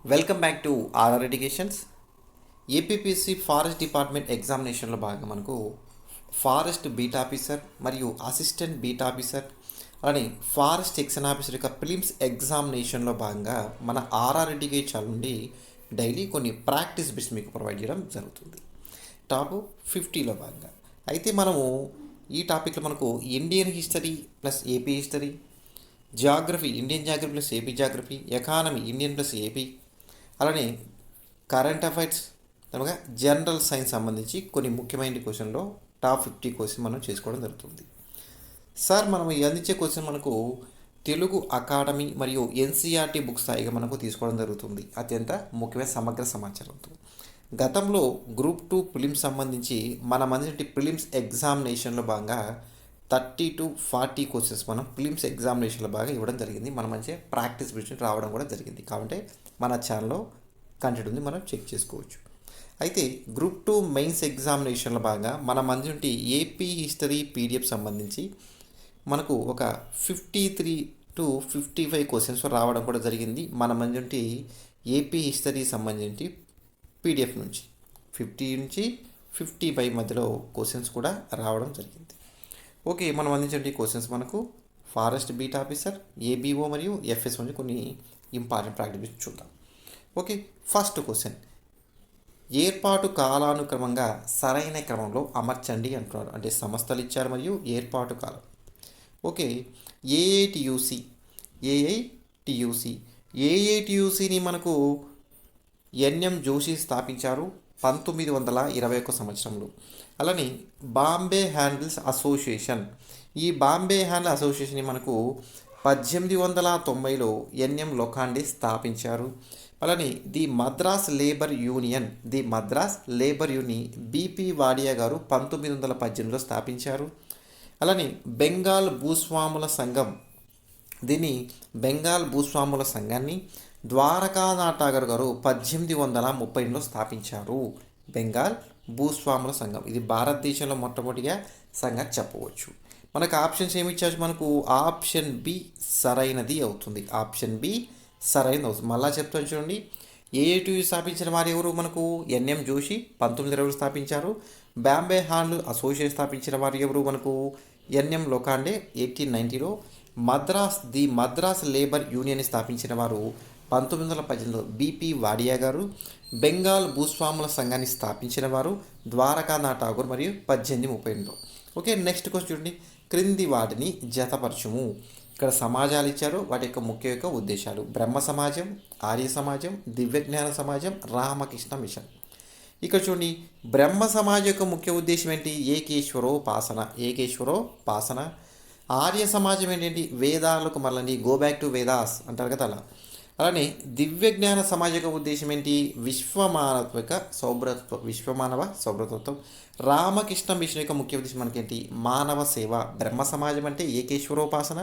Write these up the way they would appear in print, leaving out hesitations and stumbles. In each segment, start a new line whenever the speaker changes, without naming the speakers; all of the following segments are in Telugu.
Welcome back to RR educations. APPC forest department ఎగ్జామినేషన్లో భాగంగా మనకు ఫారెస్ట్ బీట్ ఆఫీసర్ మరియు అసిస్టెంట్ బీట్ ఆఫీసర్ అలానే ఫారెస్ట్ సెక్షన్ ఆఫీసర్ యొక్క ప్రిలిమ్స్ ఎగ్జామినేషన్లో భాగంగా మన ఆర్ఆర్ ఎడ్యుకేషన్ నుండి డైలీ కొన్ని ప్రాక్టీస్ బిట్స్ మీకు ప్రొవైడ్ చేయడం జరుగుతుంది. టాప్ 50లో భాగంగా అయితే మనము ఈ టాపిక్లో మనకు Indian history plus AP history, geography Indian geography plus AP geography, economy Indian plus AP, అలానే కరెంట్ అఫైర్స్, అనగా జనరల్ సైన్స్ సంబంధించి కొన్ని ముఖ్యమైన క్వశ్చన్లో టాప్ 50 క్వశ్చన్ మనం చేసుకోవడం జరుగుతుంది. సార్ మనం ఈ అందించే క్వశ్చన్ మనకు తెలుగు అకాడమీ మరియు ఎన్సీఆర్టీ బుక్ స్థాయిగా మనకు తీసుకోవడం జరుగుతుంది. అత్యంత ముఖ్యమైన సమగ్ర సమాచారంతో గతంలో గ్రూప్ 2 ప్రిలిమ్స్ సంబంధించి మన మంచి ప్రిలిమ్స్ ఎగ్జామినేషన్లో భాగంగా 30 to 40 క్వశ్చన్స్ మనం ప్రిలిమ్స్ ఎగ్జామినేషన్లో బాగా ఇవ్వడం జరిగింది. మన మంచి ప్రాక్టీస్ బిట్స్ రావడం కూడా జరిగింది. కాబట్టి మన ఛానల్లో కంటెంట్ ఉంది, మనం చెక్ చేసుకోవచ్చు. అయితే గ్రూప్ 2 మెయిన్స్ ఎగ్జామినేషన్లో భాగంగా మన మంచి ఏపీ హిస్టరీ పీడిఎఫ్ సంబంధించి మనకు ఒక 53 to 55 క్వశ్చన్స్ రావడం కూడా జరిగింది. మన మంచి ఏపీ హిస్టరీ సంబంధించి పీడిఎఫ్ నుంచి 50 నుంచి 55 మధ్యలో క్వశ్చన్స్ కూడా రావడం జరిగింది. ఓకే, మనం అందించే క్వశ్చన్స్ మనకు ఫారెస్ట్ బీట్ ఆఫీసర్, ఏబీఓ మరియు ఎఫ్ఎస్ నుంచి కొన్ని ఇంపార్టెంట్ ప్రాక్టీస్ చూద్దాం. ఓకే, ఫస్ట్ క్వశ్చన్, ఏర్పాటు కాలానుక్రమంగా సరైన క్రమంలో అమర్చండి అంటున్నారు. అంటే సంస్థలు ఇచ్చారు మరియు ఏర్పాటు కాలం. ఓకే, ఏఐటియుసి ఏఐటియుసి ఏఐటియుసిని మనకు ఎన్ఎం జోషి స్థాపించారు 1921 సంవత్సరంలో. అలానే బాంబే హ్యాండిల్స్ అసోసియేషన్, ఈ బాంబే హ్యాండిల్ అసోసియేషన్ మనకు 1890లో ఎన్ఎం లోఖండే స్థాపించారు. అలానే the Madras labour union BP Wadia గారు 1918లో స్థాపించారు. అలానే బెంగాల్ భూస్వాముల సంఘం, దీన్ని బెంగాల్ భూస్వాముల సంఘాన్ని ద్వారకా నాటాగర్ గారు 1830లో స్థాపించారు. బెంగాల్ భూస్వాముల సంఘం ఇది భారతదేశంలో మొట్టమొదటిగా సంఘం చెప్పవచ్చు. మనకు ఆప్షన్స్ ఏమి ఇచ్చారు, మనకు ఆప్షన్ బి సరైనది అవుతుంది. ఆప్షన్ బి సరైనది అవుతుంది. మళ్ళా చెప్తాను చూడండి, ఏఐటి స్థాపించిన వారు ఎవరు, మనకు ఎన్ఎం జోషి 1920 స్థాపించారు. బాంబే హ్యాండిల్ అసోసియేషన్ స్థాపించిన వారు ఎవరు, మనకు ఎన్ఎం లోఖండే 1890లో. మద్రాస్ లేబర్ యూనియన్ స్థాపించిన వారు 1918లో బీపీ వాడియా గారు. బెంగాల్ భూస్వాముల సంఘాన్ని స్థాపించిన వారు ద్వారకానాథ్ ఠాగూర్ మరియు 1832లో. ఓకే, నెక్స్ట్ క్వశ్చన్ చూడండి, క్రింది వాటిని జతపరచుము. ఇక్కడ సమాజాలు ఇచ్చారు, వాటి యొక్క ముఖ్య ఉద్దేశాలు: బ్రహ్మ సమాజం, ఆర్య సమాజం, దివ్యజ్ఞాన సమాజం, రామకృష్ణ మిషన్. ఇక్కడ చూడండి, బ్రహ్మ సమాజం యొక్క ముఖ్య ఉద్దేశం ఏంటి, ఏకేశ్వరోపాసన. ఆర్య సమాజం ఏంటంటే వేదాలకు మళ్ళీ గో బ్యాక్ టు వేదాస్ అంటారు కదా, అలా. అలానే దివ్యజ్ఞాన సమాజ యొక్క ఉద్దేశం ఏంటి, విశ్వమానవ సౌభ్రతత్వం. రామకృష్ణ మిషన్ యొక్క ముఖ్య ఉద్దేశం మనకేంటి, మానవ సేవ. బ్రహ్మ సమాజం అంటే ఏకేశ్వరోపాసన,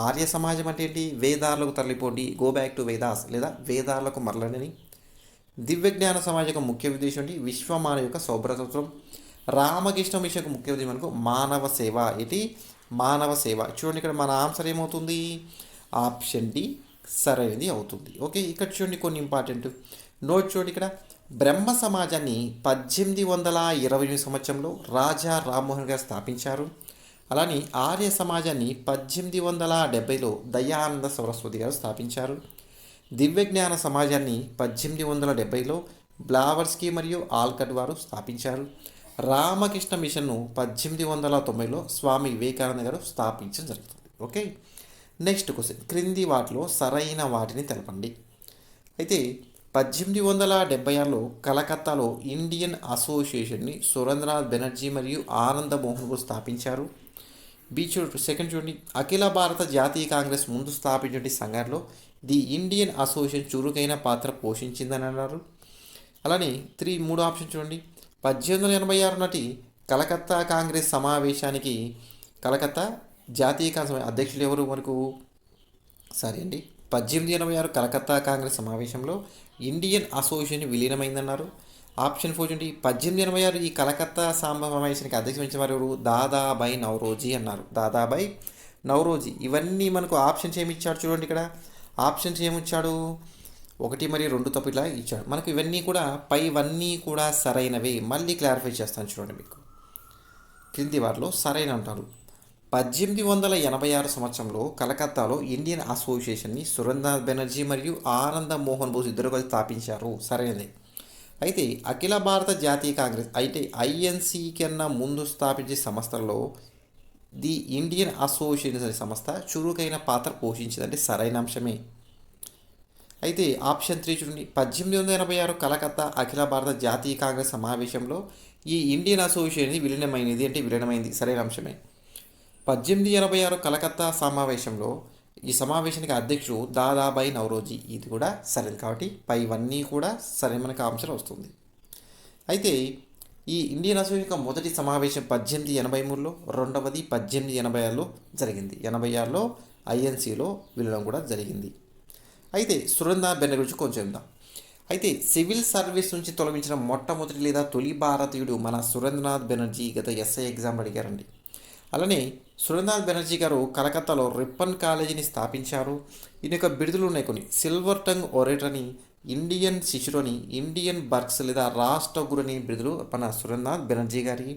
ఆర్య సమాజం అంటే ఏంటి, వేదాలకు తరలిపోండి, గో బ్యాక్ టు వేదాస్ లేదా వేదాలకు మరలని. దివ్యజ్ఞాన సమాజం యొక్క ముఖ్య ఉద్దేశం ఏంటి, విశ్వమానవ యొక్క సౌభ్రతత్వం. రామకృష్ణ మిషన్ యొక్క ముఖ్య ఉద్దేశం మనకు మానవ సేవ. ఇది మానవ సేవ. చూడండి, ఇక్కడ మన ఆన్సర్ ఏమవుతుంది, ఆప్షన్ డి సరైనది అవుతుంది. ఓకే, ఇక్కడ చూడండి కొన్ని ఇంపార్టెంట్ నోట్. చూడండి, ఇక్కడ బ్రహ్మ సమాజాన్ని 1820 సంవత్సరంలో రాజా రామ్మోహన్ గారు స్థాపించారు. అలానే ఆర్య సమాజాన్ని 1870లో దయానంద సరస్వతి గారు స్థాపించారు. దివ్యజ్ఞాన సమాజాన్ని 1870లో బ్లావర్స్కీ మరియు ఆల్కట్ వారు స్థాపించారు. రామకృష్ణ మిషన్ను 1890లో స్వామి వివేకానంద గారు స్థాపించడం జరుగుతుంది. ఓకే, నెక్స్ట్ క్వశ్చన్, క్రింది వాటిలో సరైన వాటిని తెలపండి. అయితే 1876లో కలకత్తాలో ఇండియన్ అసోసియేషన్ని సురేంద్రనాథ్ బెనర్జీ మరియు ఆనంద మోహన్ గారు స్థాపించారు. సెకండ్ చూడండి, అఖిల భారత జాతీయ కాంగ్రెస్ ముందు స్థాపించిన సంఘాల్లో ది ఇండియన్ అసోసియేషన్ చురుకైన పాత్ర పోషించిందని అన్నారు. అలానే మూడో ఆప్షన్ చూడండి, 1886 నాటి కలకత్తా కాంగ్రెస్ సమావేశానికి కలకత్తా జాతీయ కాంగ్రెస్ అధ్యక్షులు ఎవరు, మనకు 1886 కలకత్తా కాంగ్రెస్ సమావేశంలో ఇండియన్ అసోసియేషన్ విలీనమైందన్నారు. ఆప్షన్ 4 చూడండి, 1886 ఈ కలకత్తా సమావేశానికి అధ్యక్ష వహించిన వారు ఎవరు, దాదాబాయి నౌరోజీ అన్నారు. దాదాబాయి నౌరోజీ. ఇవన్నీ మనకు ఆప్షన్స్ ఏమి ఇచ్చాడు చూడండి, ఇక్కడ ఆప్షన్స్ ఏమిచ్చాడు, ఒకటి మరియు రెండు తప్పు ఇలా ఇచ్చాడు మనకు. ఇవన్నీ కూడా పైవన్నీ కూడా సరైనవే. మళ్ళీ క్లారిఫై చేస్తాను చూడండి మీకు. క్రింది వారిలో సరైన అంటారు. 1886 సంవత్సరంలో కలకత్తాలో ఇండియన్ అసోసియేషన్ని సురేంద్రనాథ్ బెనర్జీ మరియు ఆనంద మోహన్ బోస్ ఇద్దరు కలిసి స్థాపించారు. సరైనది. అయితే అఖిల భారత జాతీయ కాంగ్రెస్ అయితే ఐఎన్సీ కన్నా ముందు స్థాపించే సంస్థల్లో ది ఇండియన్ అసోసియేషన్ అనే సంస్థ చురుకైన పాత్ర పోషించింది. అంటే సరైన అంశమే. అయితే ఆప్షన్ 3 చూడండి. 1886 కలకత్తా అఖిల భారత జాతీయ కాంగ్రెస్ సమావేశంలో ఈ ఇండియన్ అసోసియేషన్ విలీనమైనది. అంటే విలీనమైంది. సరైన అంశమే. 1886 కలకత్తా సమావేశంలో ఈ సమావేశానికి అధ్యక్షుడు దాదాబాయి నౌరోజీ. ఇది కూడా సరైనది. కాబట్టి పైవన్నీ కూడా సరైన మనకు ఆన్సర్ వస్తుంది. అయితే ఈ ఇండియన్ అసోసియేషన్ యొక్క మొదటి సమావేశం 1883లో, రెండవది 1886లో జరిగింది. 86లో ఐఎన్సీలో విలీనం కూడా జరిగింది. అయితే సురేంద్రనాథ్ బెనర్జీ గురించి కొంచెం చెప్దాం. అయితే సివిల్ సర్వీస్ నుంచి తొలగించిన మొట్టమొదటి లేదా తొలి భారతీయుడు మన సురేంద్రనాథ్ బెనర్జీ. గత ఎస్ఐ ఎగ్జామ్ అడిగారండి. అలానే సురేంద్రనాథ్ బెనర్జీ గారు కలకత్తాలో రిప్పన్ కాలేజీని స్థాపించారు. ఈయన యొక్క బిరుదులు ఉన్నాయి కొన్ని. సిల్వర్ టంగ్ ఒరేటర్ అని, ఇండియన్ శిశుడు అని, ఇండియన్ బర్క్స్ లేదా రాష్ట్ర గురు అని బిరుదులు మన సురేంద్రనాథ్ బెనర్జీ గారి.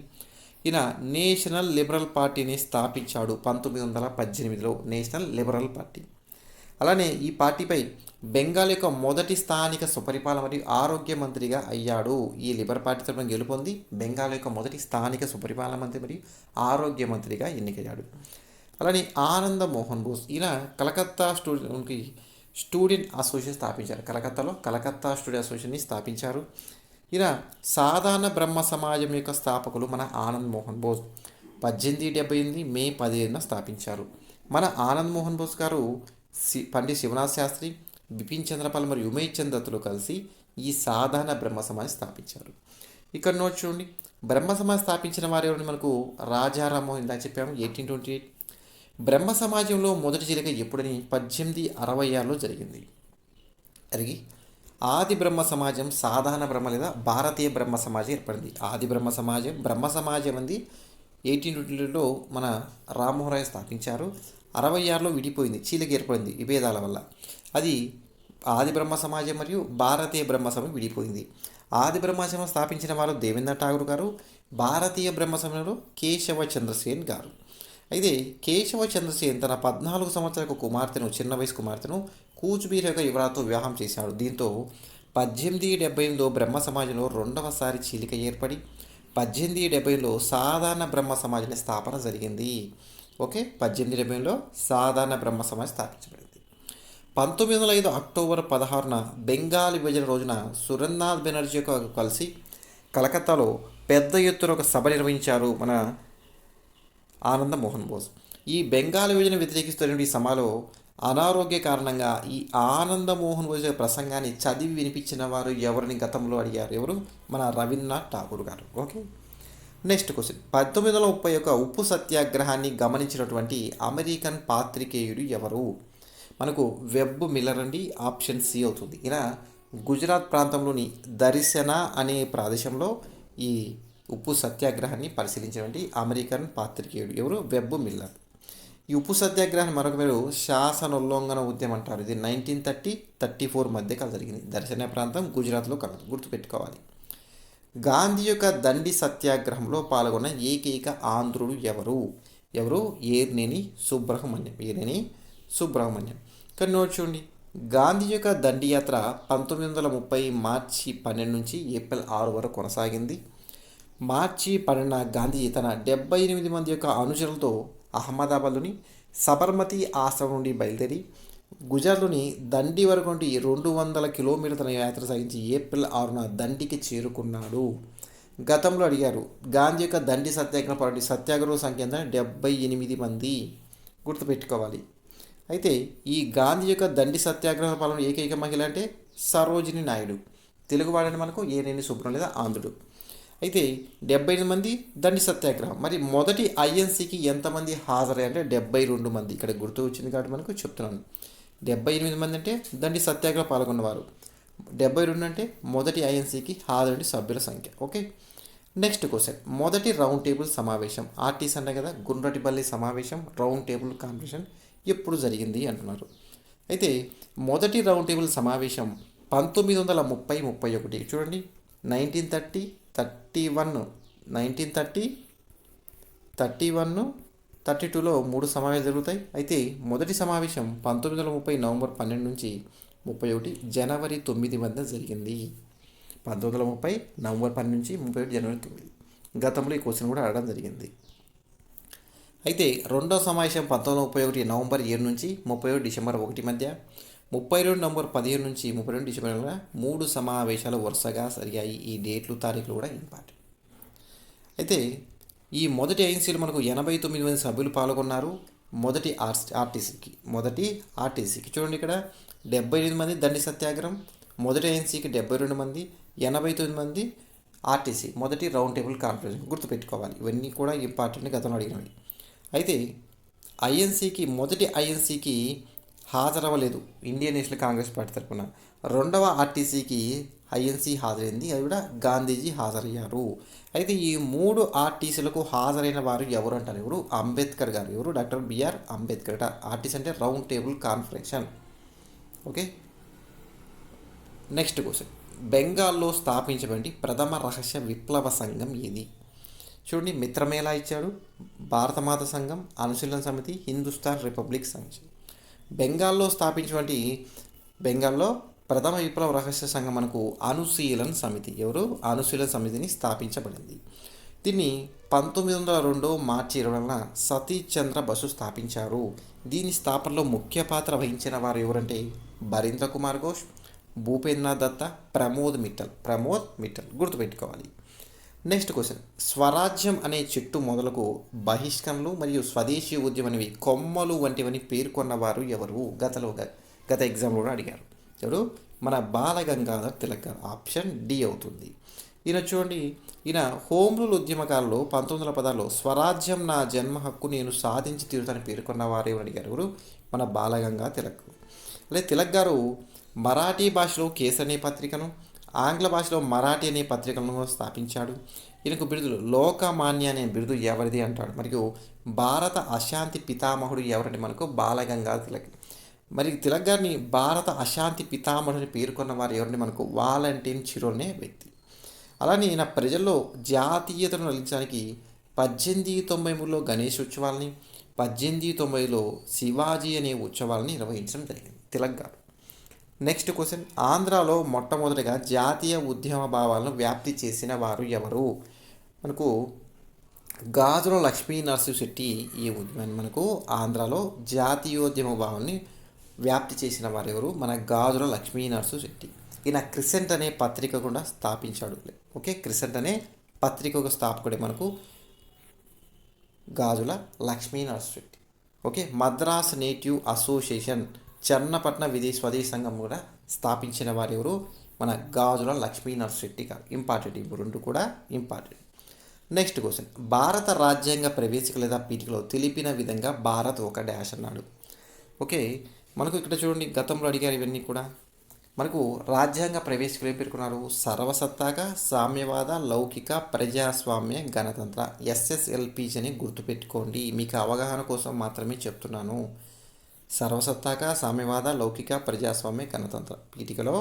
ఈయన నేషనల్ లిబరల్ పార్టీని స్థాపించాడు 1918లో. National liberal party. అలానే ఈ పార్టీపై బెంగాల్ యొక్క మొదటి స్థానిక సుపరిపాలన మరియు ఆరోగ్య మంత్రిగా అయ్యాడు. ఈ లిబరల్ పార్టీ తరఫున గెలుపొంది బెంగాల్ యొక్క మొదటి స్థానిక సుపరిపాలన మంత్రి మరియు ఆరోగ్య మంత్రిగా ఎన్నికయ్యాడు. అలానే ఆనంద మోహన్ బోస్. ఈయన కలకత్తా స్టూడెంట్ అసోసియేషన్ స్థాపించారు. కలకత్తాలో కలకత్తా స్టూడెంట్ అసోసియేషన్ని స్థాపించారు. ఈయన సాధారణ బ్రహ్మ సమాజం యొక్క స్థాపకులు మన ఆనంద్ మోహన్ బోస్. 1878 మే 15న స్థాపించారు. మన ఆనంద్ మోహన్ బోస్ గారు పండిత్ శివనాథ్ శాస్త్రి, బిపిన్ చంద్రపాల్ మరియు ఉమేష్ చంద్ దత్తులు కలిసి ఈ సాధారణ బ్రహ్మ సమాజ్ స్థాపించారు. ఇక్కడ నోట్ చూడండి. బ్రహ్మ సమాజ్ స్థాపించిన వారు ఎవరిని మనకు రాజారామ్మోహన్ ఇందాక చెప్పాము 1828. బ్రహ్మ సమాజంలో మొదటి చిలిక ఎప్పుడని 1866లో జరిగింది. జరిగి ఆది బ్రహ్మ సమాజం సాధారణ బ్రహ్మ లేదా భారతీయ బ్రహ్మ సమాజం ఏర్పడింది. ఆది బ్రహ్మ సమాజం అంది 1820లో మన రామ్మోహన్ రాయ్ స్థాపించారు. 66లో విడిపోయింది. చీలిక ఏర్పడింది విభేదాల వల్ల. అది ఆది బ్రహ్మ సమాజం మరియు భారతీయ బ్రహ్మ సమాజం విడిపోయింది. ఆది బ్రహ్మ సమాజం స్థాపించిన వారు దేవేంద్ర ఠాగూర్ గారు. భారతీయ బ్రహ్మ సమాజంలో కేశవ చంద్రసేన్ గారు. అయితే కేశవ చంద్రసేన్ తన 14 సంవత్సరాల కుమార్తెను, చిన్న వయసు కుమార్తెను కూచ్బీహార్ యొక్క యువరాజుతో వివాహం చేశాడు. దీంతో 1878లో బ్రహ్మ సమాజంలో రెండవసారి చీలిక ఏర్పడి 1870లో సాధారణ బ్రహ్మ సమాజాన్ని స్థాపన జరిగింది. ఓకే, 1870లో సాధారణ బ్రహ్మ సమాజ్ స్థాపించబడింది. 1905 అక్టోబర్ 16న బెంగాల్ విభజన రోజున సురేంద్రనాథ్ బెనర్జీ కలిసి కలకత్తాలో పెద్ద ఎత్తున ఒక సభ నిర్వహించారు మన ఆనంద మోహన్ బోస్. ఈ బెంగాల్ విభజన వ్యతిరేకిస్తున్న ఈ సభలో అనారోగ్య కారణంగా ఈ ఆనంద మోహన్ బోస్ ప్రసంగాన్ని చదివి వినిపించిన వారు ఎవరిని గతంలో అడిగారు? ఎవరు? మన రవీంద్రనాథ్ ఠాగూర్ గారు. Okay, next question. 1931 ఉప్పు సత్యాగ్రహాన్ని గమనించినటువంటి అమెరికన్ పాత్రికేయుడు ఎవరు? మనకు వెబ్ మిల్లర్ అండి. ఆప్షన్ సి అవుతుంది. ఈయన గుజరాత్ ప్రాంతంలోని దర్శన అనే ప్రదేశంలో ఈ ఉప్పు సత్యాగ్రహాన్ని పరిశీలించినటువంటి అమెరికన్ పాత్రికేయుడు ఎవరు? Web Miller. ఈ ఉప్పు సత్యాగ్రహాన్ని మరొక మీరు శాసనోల్లంఘన ఉద్యమం అంటారు. ఇది 1930-34 మధ్య కాలం జరిగింది. దర్శన ప్రాంతం గుజరాత్లో కలదు, గుర్తుపెట్టుకోవాలి. గాంధీ యొక్క దండి సత్యాగ్రహంలో పాల్గొన్న ఏకైక ఆంధ్రుడు ఎవరు? ఏర్నేని సుబ్రహ్మణ్యం. కానీ నోట్ చూడండి. గాంధీ యొక్క దండి యాత్ర 1930 మార్చి 12 నుంచి ఏప్రిల్ 6 వరకు కొనసాగింది. మార్చి 12న గాంధీ తన 78 మంది యొక్క అనుచరులతో అహ్మదాబాద్లోని సబర్మతి ఆశ్రమం నుండి బయలుదేరి గుజరాత్లోని దండి వరకు నుండి 200 కిలోమీటర్ల యాత్ర సాగించి ఏప్రిల్ 6న దండికి చేరుకున్నాడు. గతంలో అడిగారు గాంధీ యొక్క దండి సత్యాగ్రహ సంఖ్య ఎంత? 78 మంది. గుర్తుపెట్టుకోవాలి. అయితే ఈ గాంధీ యొక్క దండి సత్యాగ్రహ పాలన ఏకైక మహిళ అంటే సరోజిని నాయుడు. తెలుగువాడని మనకు ఏనేని సుబ్రహ్మణ్యం లేదా ఆంధ్రుడు. అయితే 78 మంది దండి సత్యాగ్రహం. మరి మొదటి ఐఎన్సీకి ఎంతమంది హాజరయ్యారంటే 72 మంది. ఇక్కడ గుర్తు వచ్చింది కాబట్టి మనకు చెప్తున్నాను. 78 మంది అంటే దండి సత్యాగ్రహం పాల్గొన్నవారు. 72 అంటే మొదటి ఐఎన్సీకి హాజరైన సభ్యుల సంఖ్య. Okay, next question. మొదటి రౌండ్ టేబుల్ సమావేశం ఆర్టీస్ అంటే కదా, గుండ్రటిపల్లి సమావేశం రౌండ్ టేబుల్ కాన్ఫరెన్స్ ఎప్పుడు జరిగింది అంటున్నారు. అయితే మొదటి రౌండ్ టేబుల్ సమావేశం 1930-31 చూడండి. 1930, 31, 1930, 31, 32లో 3 సమావేశాలు జరుగుతాయి. అయితే మొదటి సమావేశం 1930 నవంబర్ 12 నుంచి 31 జనవరి 9 వద్ద జరిగింది. 1930 నవంబర్ 12 నుంచి 31 జనవరి 9. గతంలో ఈ క్వశ్చన్ కూడా అడగడం జరిగింది. అయితే రెండో సమావేశం 1931 నవంబర్ 7 నుంచి 31 డిసెంబర్ 1 మధ్య, 32 నవంబర్ 15 నుంచి 32 డిసెంబర్ 3 సమావేశాలు వరుసగా జరిగాయి. ఈ డేట్లు తారీఖులు కూడా ఇంపార్టెంట్. అయితే ఈ మొదటి ఐఎన్సీలో మనకు 89 మంది సభ్యులు పాల్గొన్నారు. మొదటి ఆర్టీసీకి చూడండి ఇక్కడ 78 మంది దండి సత్యాగ్రహం, మొదటి ఐఎన్సీకి 72 మంది, 89 మంది ఆర్టీసీ మొదటి రౌండ్ టేబుల్ కాన్ఫరెన్స్ గుర్తుపెట్టుకోవాలి. ఇవన్నీ కూడా ఇంపార్టెంట్, గతంలో అడిగినవి. అయితే మొదటి ఐఎన్సీకి హాజరవ్వలేదు ఇండియన్ నేషనల్ కాంగ్రెస్ పార్టీ తరఫున. రెండవ ఆర్టీసీకి ఐఎన్సీ హాజరైంది, అది కూడా గాంధీజీ హాజరయ్యారు. అయితే ఈ 3 ఆర్టీసీలకు హాజరైన వారు ఎవరు అంటారు? ఎవరు? అంబేద్కర్ గారు. ఎవరు? Doctor BR Ambedkar. ఆర్టీసీ అంటే round table conference. Okay, next question. బెంగాల్లో స్థాపించబడి ప్రథమ రహస్య విప్లవ సంఘం ఏది? చూడండి, మిత్రమేళా ఇచ్చాడు, భారతమాత సంఘం, అనుశీలన సమితి, హిందుస్థాన్ రిపబ్లిక్ సంఘం. బెంగాల్లో ప్రథమ విప్లవ రహస్య సంఘం మనకు అనుశీలన్ సమితి. ఎవరు? అనుశీలన సమితిని స్థాపించబడింది. దీన్ని 1902 మార్చి 20న సతీష్ చంద్ర బసు స్థాపించారు. దీని స్థాపనలో ముఖ్య పాత్ర వహించిన వారు ఎవరంటే బరీంద్ర కుమార్ ఘోష్, భూపేంద్రనాథ్ దత్తా, ప్రమోద్ మిట్టల్ గుర్తుపెట్టుకోవాలి. Next question. స్వరాజ్యం అనే చెట్టు మొదలకు బహిష్కరణలు మరియు స్వదేశీ ఉద్యమం అనేవి కొమ్మలు వంటివని పేర్కొన్నవారు ఎవరు? గత ఎగ్జామ్లో కూడా అడిగారు. ఎవరు? మన బాలగంగాధర్ తిలక్ గారు. ఆప్షన్ డి అవుతుంది. ఈయన చూడండి, ఈయన హోమ్ రూల్ ఉద్యమకాలలో 1916లో స్వరాజ్యం నా జన్మ హక్కు, నేను సాధించి తీరుతానని పేర్కొన్న వారు ఎవరు అడిగారు? ఎవరు? మన బాలగంగాధర్ తిలక్. అలాగే తిలక్ గారు మరాఠీ భాషలో కేస్ అనే పత్రికను, ఆంగ్ల భాషలో మరాఠీ అనే పత్రికలను స్థాపించాడు. ఈయనకు బిరుదులు లోకమాన్య అనే బిరుదు ఎవరిది అంటాడు. మరియు భారత అశాంతి పితామహుడు ఎవరంటే మనకు బాలగంగాధర్ తిలక్. మరి తిలక్ గారిని భారత అశాంతి పితామహుడిని పేర్కొన్న వారు ఎవరంటే మనకు వాలంటీన్ చిరోల్ అనే వ్యక్తి. అలానే ఈయన ప్రజల్లో జాతీయతను నలించడానికి 1893లో గణేష్ ఉత్సవాలని, 1890లో శివాజీ అనే ఉత్సవాలని నిర్వహించడం జరిగింది తిలక్ గారు. Next question. ఆంధ్రాలో మొట్టమొదటిగా జాతీయ ఉద్యమ భావాలను వ్యాప్తి చేసిన వారు ఎవరు? మనకు గాజుల లక్ష్మీ నరసింహశెట్టి. ఈ ఉద్యమాన్ని మనకు ఆంధ్రాలో జాతీయోద్యమ భావాన్ని వ్యాప్తి చేసిన వారు ఎవరు? మన గాజుల లక్ష్మీ నరసింహశెట్టి. ఈయన క్రిసెంట్ అనే పత్రిక కూడా స్థాపించాడు. ఓకే, క్రిసెంట్ అనే పత్రిక స్థాపకుడే మనకు Gajula Lakshmi Narasimhasetti. Okay, Madras native association, Channapatna స్వదేశీ సంఘం కూడా స్థాపించిన వారు ఎవరు? మన గాజుల లక్ష్మీ నరసింహశెట్టి గారు. ఇంపార్టెంట్, ఇవి రెండు కూడా ఇంపార్టెంట్. Next question. భారత రాజ్యాంగ ప్రవేశిక లేదా పీఠికలో తెలిపిన విధంగా భారత్ ఒక డాష్ అన్నాడు. ఓకే, మనకు ఇక్కడ చూడండి, గతంలో అడిగారు ఇవన్నీ కూడా. మనకు రాజ్యాంగ ప్రవేశికలు ఏం పేర్కొన్నారు? సర్వసత్తాక, సామ్యవాద, లౌకిక, ప్రజాస్వామ్య, గణతంత్ర. SSLPs అని గుర్తుపెట్టుకోండి, మీకు అవగాహన కోసం మాత్రమే చెప్తున్నాను. సర్వసత్తాక, సామ్యవాద, లౌకిక, ప్రజాస్వామ్య, గణతంత్ర. పీఠికలో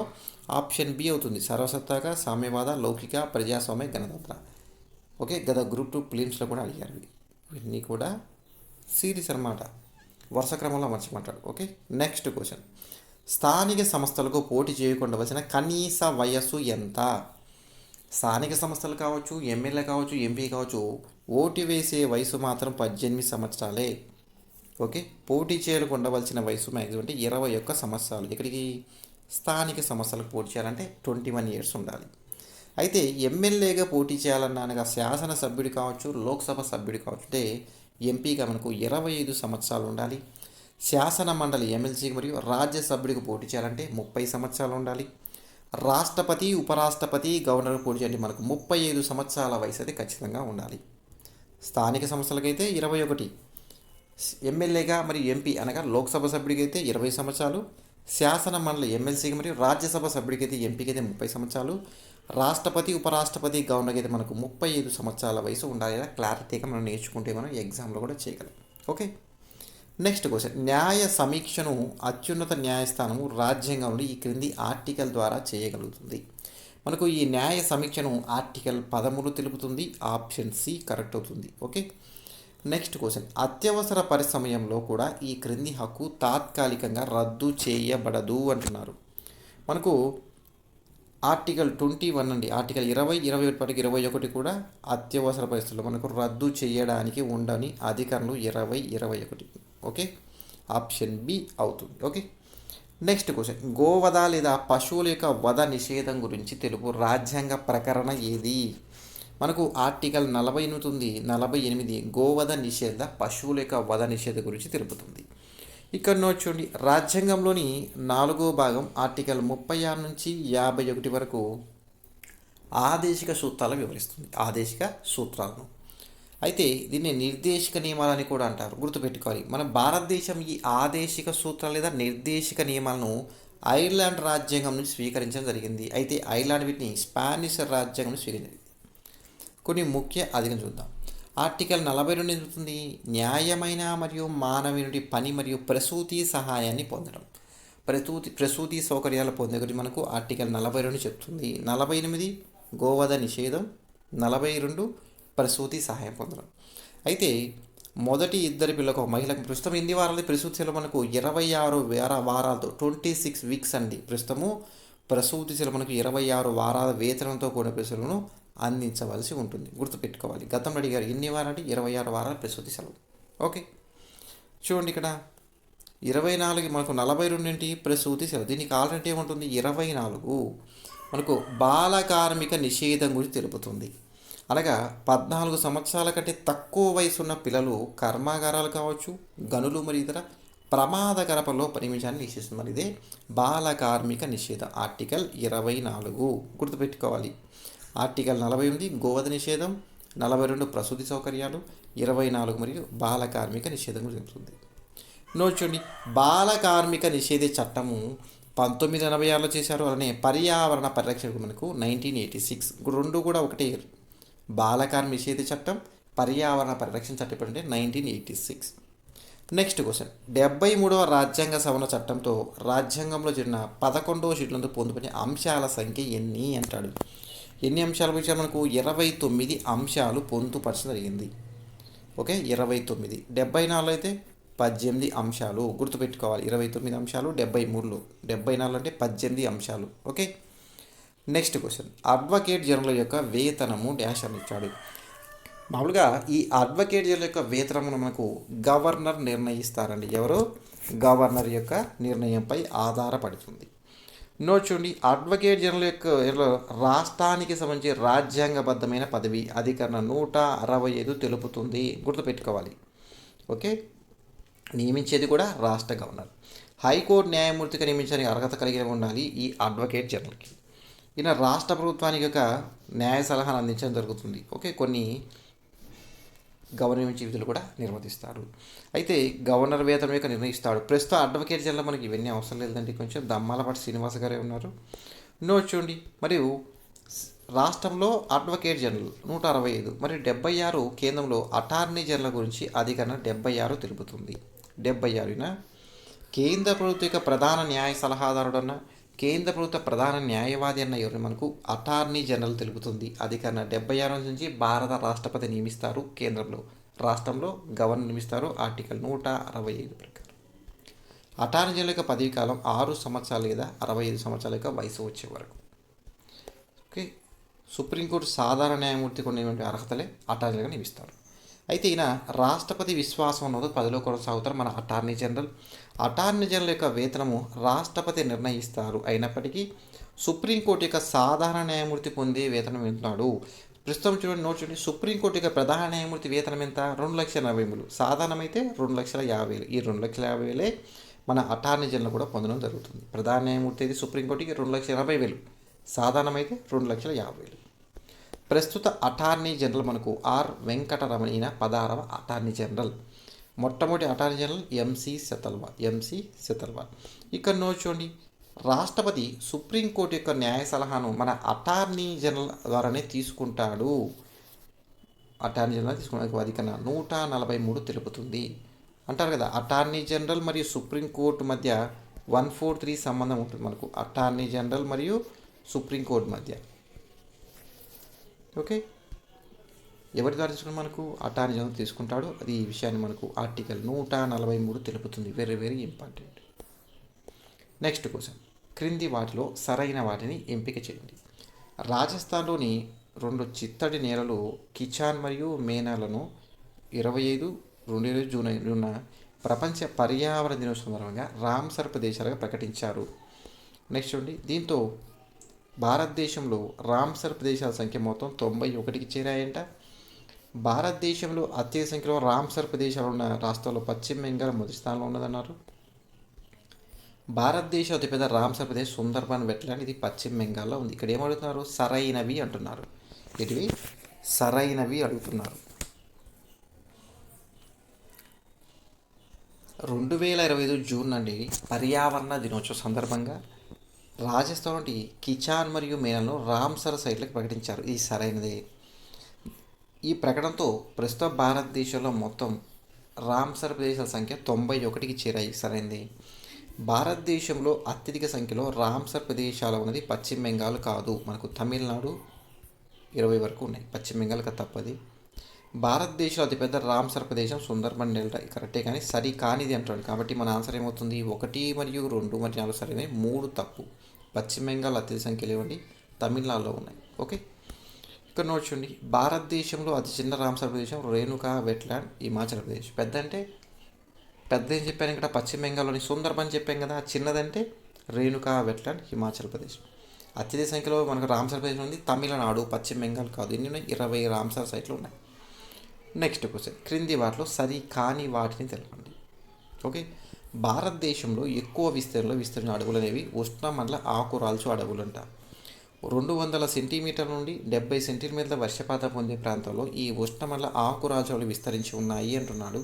ఆప్షన్ బి అవుతుంది. సర్వసత్తాక, సామ్యవాద, లౌకిక, ప్రజాస్వామ్య, గణతంత్ర. ఓకే, గత గ్రూప్ 2 ప్రిలిమ్స్లో కూడా అడిగారు. ఇవన్నీ కూడా సిరీస్ అన్నమాట, వరుస క్రమంలో అమర్చమంటాడు. Okay, next question. స్థానిక సంస్థలకు పోటీ చేయకుండవలసిన కనీస వయస్సు ఎంత? స్థానిక సంస్థలు కావచ్చు, ఎమ్మెల్యే కావచ్చు, ఎంపీ కావచ్చు, ఓటు వేసే వయసు మాత్రం 18 సంవత్సరాలే. ఓకే, పోటీ చేయడానికి ఉండవలసిన వయసు మ్యాక్సిమం అంటే 21 సంవత్సరాలు. ఇక్కడికి స్థానిక సంస్థలకు పోటీ చేయాలంటే 21 ఇయర్స్ ఉండాలి. అయితే ఎమ్మెల్యేగా పోటీ చేయాలన్నా అనగా శాసనసభ్యుడు కావచ్చు, లోక్సభ సభ్యుడు కావచ్చు, అంటే ఎంపీగా మనకు 25 సంవత్సరాలు ఉండాలి. శాసన మండలి ఎమ్మెల్సీకి మరియు రాజ్యసభ్యుడికి పోటీ చేయాలంటే 30 సంవత్సరాలు ఉండాలి. రాష్ట్రపతి, ఉపరాష్ట్రపతి, గవర్నర్ పోటీ చేయాలంటే మనకు 35 సంవత్సరాల వయసు అయితే ఖచ్చితంగా ఉండాలి. స్థానిక సంస్థలకైతే 21, ఎమ్మెల్యేగా మరియు ఎంపీ అనగా లోక్సభ సభ్యుడికి అయితే 20 సంవత్సరాలు, శాసన మండలి ఎమ్మెల్సీకి మరియు రాజ్యసభ సభ్యుడికి అయితే ఎంపీకి అయితే 30 సంవత్సరాలు, రాష్ట్రపతి, ఉపరాష్ట్రపతి, గవర్నర్కి అయితే మనకు 35 సంవత్సరాల వయసు ఉండాలి. క్లారిటీగా మనం నేర్చుకుంటే మనం ఎగ్జామ్లో కూడా చేయగలం. ఓకే, నెక్స్ట్ క్వశ్చన్, న్యాయ సమీక్షను అత్యున్నత న్యాయస్థానము రాజ్యాంగంలో ఈ క్రింది ఆర్టికల్ ద్వారా చేయగలుగుతుంది. మనకు ఈ న్యాయ సమీక్షను ఆర్టికల్ 13 తెలుపుతుంది. ఆప్షన్ సి కరెక్ట్ అవుతుంది. ఓకే. నెక్స్ట్ క్వశ్చన్, అత్యవసర పరిసమయంలో కూడా ఈ క్రింది హక్కు తాత్కాలికంగా రద్దు చేయబడదు అంటున్నారు. మనకు ఆర్టికల్ 21 అండి, ఆర్టికల్ 20, 21 21 కూడా అత్యవసర పరిస్థితుల్లో మనకు రద్దు చేయడానికి ఉండని అధికారులు 20, 21. ఓకే, ఆప్షన్ బి అవుతుంది. ఓకే. నెక్స్ట్ క్వశ్చన్, గోవధ లేదా పశువుల యొక్క వధ నిషేధం గురించి తెలుపు రాజ్యాంగ ప్రకరణ ఏది? మనకు ఆర్టికల్ 48 ఉంది. 48 గోవధ నిషేధ, పశువుల యొక్క వధ నిషేధ గురించి తెలుపుతుంది. ఇక్కడ నోట్ చూడండి, రాజ్యాంగంలోని 4వ భాగం ఆర్టికల్ 36 నుంచి 51 వరకు ఆదేశిక సూత్రాలను వివరిస్తుంది. ఆదేశిక సూత్రాలను అయితే దీన్ని నిర్దేశిక నియమాలని కూడా అంటారు, గుర్తుపెట్టుకోవాలి. మన భారతదేశం ఈ ఆదేశిక సూత్రాలు లేదా నిర్దేశిక నియమాలను ఐర్లాండ్ రాజ్యాంగం నుంచి స్వీకరించడం జరిగింది. అయితే ఐర్లాండ్ వీటిని స్పానిష్ రాజ్యాంగం నుంచి స్వీకరించింది. కొన్ని ముఖ్య అధికం చూద్దాం. ఆర్టికల్ 42 చెబుతుంది, న్యాయమైన మరియు మానవుని పని మరియు ప్రసూతి సహాయాన్ని పొందడం. ప్రసూతి సౌకర్యాలు పొందే గురించి మనకు ఆర్టికల్ 42 చెప్తుంది. 48 గోవధ నిషేధం, 42 ప్రసూతి సహాయం పొందడం. అయితే మొదటి ఇద్దరి పిల్లలకు మహిళకు ప్రస్తుతం ఎన్ని వారాలు ప్రసూతి సెలవు? మనకు 26 వారాలతో 26 వీక్స్ అండి. ప్రస్తుతము ప్రసూతి సెలవు మనకు 26 వారాల వేతనంతో కూడిన ప్రసూతులను అందించవలసి ఉంటుంది, గుర్తుపెట్టుకోవాలి. గతంలో అడిగారు ఎన్ని వారాలు? 26 వారాల ప్రసూతి సెలవు. ఓకే, చూడండి ఇక్కడ 24 మనకు 42 ఏంటి ప్రసూతి సెలవు. దీనికి ఆల్రెడీ ఏముంటుంది? 24 మనకు బాల కార్మిక నిషేధం గురించి తెలుపుతుంది. అనగా 14 సంవత్సరాల కంటే తక్కువ వయసు ఉన్న పిల్లలు కర్మాగారాలు కావచ్చు, గనులు మరియు ఇతర ప్రమాదకర పనిలో పరిమించాలని నిషేధిస్తుంది. మరి ఇదే బాల కార్మిక నిషేధం, ఆర్టికల్ 24, గుర్తుపెట్టుకోవాలి. ఆర్టికల్ 48 గోవధ నిషేధం, 42 ప్రసూతి సౌకర్యాలు, 24 మరియు బాల కార్మిక నిషేధం గురించి తెలుపుతుంది. నోట్ చూడండి, బాల కార్మిక నిషేధ చట్టము 1986లో చేశారు. అలానే పర్యావరణ పరిరక్షణ మనకు 1986, రెండు కూడా ఒకటే. బాల కార్మిక నిషేధ చట్టం, పర్యావరణ పరిరక్షణ చట్టం అంటే 1986. నెక్స్ట్ క్వశ్చన్, 73వ రాజ్యాంగ సవరణ చట్టంతో రాజ్యాంగంలో జరిగిన 11వ షెడ్యూల్తో పొందుపరిచిన అంశాల సంఖ్య ఎన్ని అంటాడు. ఎన్ని అంశాలు ఇచ్చారు? మనకు 29 అంశాలు పొందుపరచడం జరిగింది. ఓకే, 29. 74 అయితే 18 అంశాలు, గుర్తుపెట్టుకోవాలి. 29 అంశాలు 73లో, 74 అంటే 18 అంశాలు. Okay. Next question, advocate general యొక్క వేతనము డాష్ అని ఇచ్చాడు. మామూలుగా ఈ అడ్వకేట్ జనరల్ యొక్క వేతనమును మనకు గవర్నర్ నిర్ణయిస్తారండి. ఎవరు? గవర్నర్ యొక్క నిర్ణయంపై ఆధారపడుతుంది. నోట్ చూడండి, అడ్వకేట్ జనరల్ యొక్క రాష్ట్రానికి సంబంధించి రాజ్యాంగబద్ధమైన పదవి అధికరణ 165 తెలుపుతుంది, గుర్తుపెట్టుకోవాలి. ఓకే, నియమించేది కూడా రాష్ట్ర గవర్నర్. హైకోర్టు న్యాయమూర్తిగా నియమించడానికి అర్హత కలిగి ఉండాలి ఈ అడ్వకేట్ జనరల్కి. ఈయన రాష్ట్ర ప్రభుత్వానికి యొక్క న్యాయ సలహాను అందించడం జరుగుతుంది. ఓకే, కొన్ని గవర్నమెంట్ విధులు కూడా నిర్వహిస్తాడు. అయితే గవర్నర్ వేతనం యొక్క నిర్ణయిస్తాడు. ప్రస్తుతం అడ్వకేట్ జనరల్ మనకి ఇవన్నీ అవసరం లేదండి, కొంచెం దమ్మాలపాటి శ్రీనివాస గారే ఉన్నారు. నోట్ చూడండి, మరియు రాష్ట్రంలో అడ్వకేట్ జనరల్ 165 మరియు 76 కేంద్రంలో అటార్నీ జనరల్ గురించి అధికరణ 76 తెలుపుతుంది. 76 కేంద్ర ప్రభుత్వ యొక్క ప్రధాన న్యాయ సలహాదారుడన్న, కేంద్ర ప్రభుత్వ ప్రధాన న్యాయవాది అన్న ఎవరిని మనకు అటార్నీ జనరల్ తెలుపుతుంది. అధికరణ 76 నుంచి భారత రాష్ట్రపతి నియమిస్తారు. కేంద్రంలో, రాష్ట్రంలో గవర్నర్ నియమిస్తారు. ఆర్టికల్ 165 ప్రకారం. అటార్నీ జనరల్ యొక్క పదవీ కాలం 6 సంవత్సరాలు లేదా 65 సంవత్సరాల యొక్క వయసు వచ్చే వరకు. ఓకే, సుప్రీంకోర్టు సాధారణ న్యాయమూర్తి కొన్నటువంటి అర్హతలే అటార్నీ జనరల్గా నియమిస్తారు. అయితే ఈయన రాష్ట్రపతి విశ్వాసం అన్నది 10లో కొనసాగుతారు మన అటార్నీ జనరల్. అటార్నీ జనరల్ యొక్క వేతనము రాష్ట్రపతి నిర్ణయిస్తారు. అయినప్పటికీ సుప్రీంకోర్టు యొక్క సాధారణ న్యాయమూర్తి పొందే వేతనం ఎంతున్నాడు. ప్రస్తుతం చూడండి, నోట్ చూడండి, సుప్రీంకోర్టు యొక్క ప్రధాన న్యాయమూర్తి వేతనం ఎంత? 2,40,000. సాధారణమైతే 2,50,000. ఈ 2,50,000 మన అటార్నీ జనరల్ కూడా పొందడం జరుగుతుంది. ప్రధాన న్యాయమూర్తి అయితే సుప్రీంకోర్టుకి 2,80,000, సాధారణమైతే 2,50,000. ప్రస్తుత అటార్నీ జనరల్ మనకు ఆర్ వెంకటరమణ, ఈయన 16వ అటార్నీ జనరల్. మొట్టమొదటి అటార్నీ జనరల్ ఎంసీ సెతల్వాల్. ఇక్కడ నోట్ చూడండి, రాష్ట్రపతి సుప్రీంకోర్టు యొక్క న్యాయ సలహాను మన అటార్నీ జనరల్ ద్వారానే తీసుకుంటాడు. అటార్నీ జనరల్ తీసుకునే అధికరణ 143 తెలుపుతుంది. అంటారు కదా, అటార్నీ జనరల్ మరియు సుప్రీంకోర్టు మధ్య 143 సంబంధం ఉంటుంది మనకు, అటార్నీ జనరల్ మరియు సుప్రీంకోర్టు మధ్య. ఓకే, ఎవరి ద్వారా తీసుకుని మనకు అటార్నీ జనరల్ తీసుకుంటాడు. అది ఈ విషయాన్ని మనకు ఆర్టికల్ 143 తెలుపుతుంది. Very very important. Next question, క్రింది వాటిలో సరైన వాటిని ఎంపిక చేయండి. రాజస్థాన్లోని 2 చిత్తడి నేలలు కిచాన్ మరియు మేనాలను 25/2020 జూన్ ప్రపంచ పర్యావరణ దినోత్సవం సందర్భంగా రామ్సర్ ప్రదేశాలుగా ప్రకటించారు. నెక్స్ట్ చూడండి, దీంతో భారతదేశంలో రామ్సర్ ప్రదేశాల సంఖ్య మొత్తం 91కి చేరాయంట. భారతదేశంలో అత్యధిక సంఖ్యలో రామ్సర్ ప్రదేశాలు ఉన్న రాష్ట్రాల్లో పశ్చిమ బెంగాల్ మొదటి స్థానంలో ఉన్నదన్నారు. భారతదేశం అతిపెద్ద రామ్సర్ ప్రదేశ్ సుందర్బన్ వెట్లాండ్, ఇది పశ్చిమ బెంగాల్లో ఉంది. ఇక్కడ ఏమడుగుతున్నారు? సరైనవి అంటున్నారు. ఇటువి సరైనవి అడుగుతున్నారు. 2025 జూన్ నుండి పర్యావరణ దినోత్సవం సందర్భంగా రాజస్థాన్ కిచాన్ మరియు మేనాలను రామ్సర్ సైట్లకు ప్రకటించారు. ఇది సరైనదే. ఈ ప్రకటనతో ప్రస్తుత భారతదేశంలో మొత్తం రామ్సర్ ప్రదేశాల సంఖ్య 91కి చేరాయి. సరైనది. భారతదేశంలో అత్యధిక సంఖ్యలో రామ్సర్ ప్రదేశాలు ఉన్నది పశ్చిమ బెంగాల్ కాదు, మనకు తమిళనాడు 20 వరకు ఉన్నాయి. పశ్చిమ బెంగాల్కి తప్పది. భారతదేశంలో అతిపెద్ద రామ్సర్ ప్రదేశం సుందర్బన్ డెల్టా, కరెక్టే కానీ సరి కానిది అంటాడు. కాబట్టి మన ఆన్సర్ ఏమవుతుంది? 1 మరియు 2 మరియు 4 సరైనవి, 3 తప్పు. పశ్చిమ బెంగాల్ అత్యధిక సంఖ్యలో ఇవ్వండి, తమిళనాడులో ఉన్నాయి. ఓకే, ఇక్కడ నోట్ చూడండి. భారతదేశంలో అతి చిన్న రామ్సర్ ప్రదేశం రేణుకా వెట్లాండ్, హిమాచల్ ప్రదేశ్. పెద్ద అంటే పెద్ద ఏం చెప్పాను ఇక్కడ? పశ్చిమ బెంగాల్లోని సుందర్బన్ చెప్పాం కదా. చిన్నదంటే రేణుకా వెట్లాండ్, హిమాచల్ ప్రదేశ్. అత్యధిక సంఖ్యలో మనకు రామ్సర్ ప్రదేశం ఉంది తమిళనాడు, పశ్చిమ బెంగాల్ కాదు. ఎన్ని ఉన్నాయి? 20 రామ్సర్ సైట్లు ఉన్నాయి. నెక్స్ట్ క్వశ్చన్, క్రింది వాటిలో సరి కాని వాటిని తెలపండి. ఓకే, భారతదేశంలో ఎక్కువ విస్తరణ అడవులు అనేవి ఉష్ణమండల ఆకురాల్చు అడవులు అంట. 200 సెంటీమీటర్ల నుండి 70 సెంటీమీటర్ల వర్షపాతం పొందే ప్రాంతంలో ఈ ఉష్ణమండల ఆకురాల్చు అడవులు విస్తరించి ఉన్నాయి అంటున్నాడు.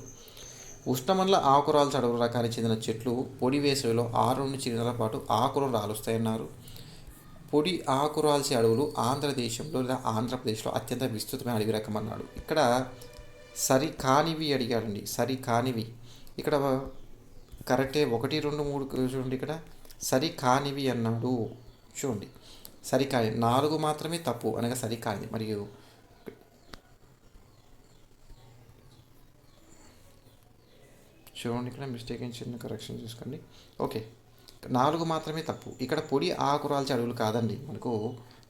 ఉష్ణమండల ఆకురాల్చు అడవుల రకానికి చెందిన చెట్లు పొడి వేసవిలో 6 నుండి 8 నెలల పాటు ఆకులు రాలుస్తాయన్నారు. పొడి ఆకురాల్చే అడవులు ఆంధ్రదేశంలో లేదా ఆంధ్రప్రదేశ్లో అత్యంత విస్తృతమైన అడవి రకం అన్నాడు. ఇక్కడ సరి కానివి అడిగాడండి. సరి కానివి ఇక్కడ కరెక్టే. 1, 2, 3 చూడండి. ఇక్కడ సరి కానివి అన్నాడు. చూడండి, సరి కాని 4 మాత్రమే తప్పు అనగా సరి కానిది. మరియు చూడండి, ఇక్కడ మిస్టేక్ ఏం చిన్న కరెక్షన్ చూసుకోండి. ఓకే, 4 మాత్రమే తప్పు. ఇక్కడ పొడి ఆకురాల్చే అడవులు కాదండి, మనకు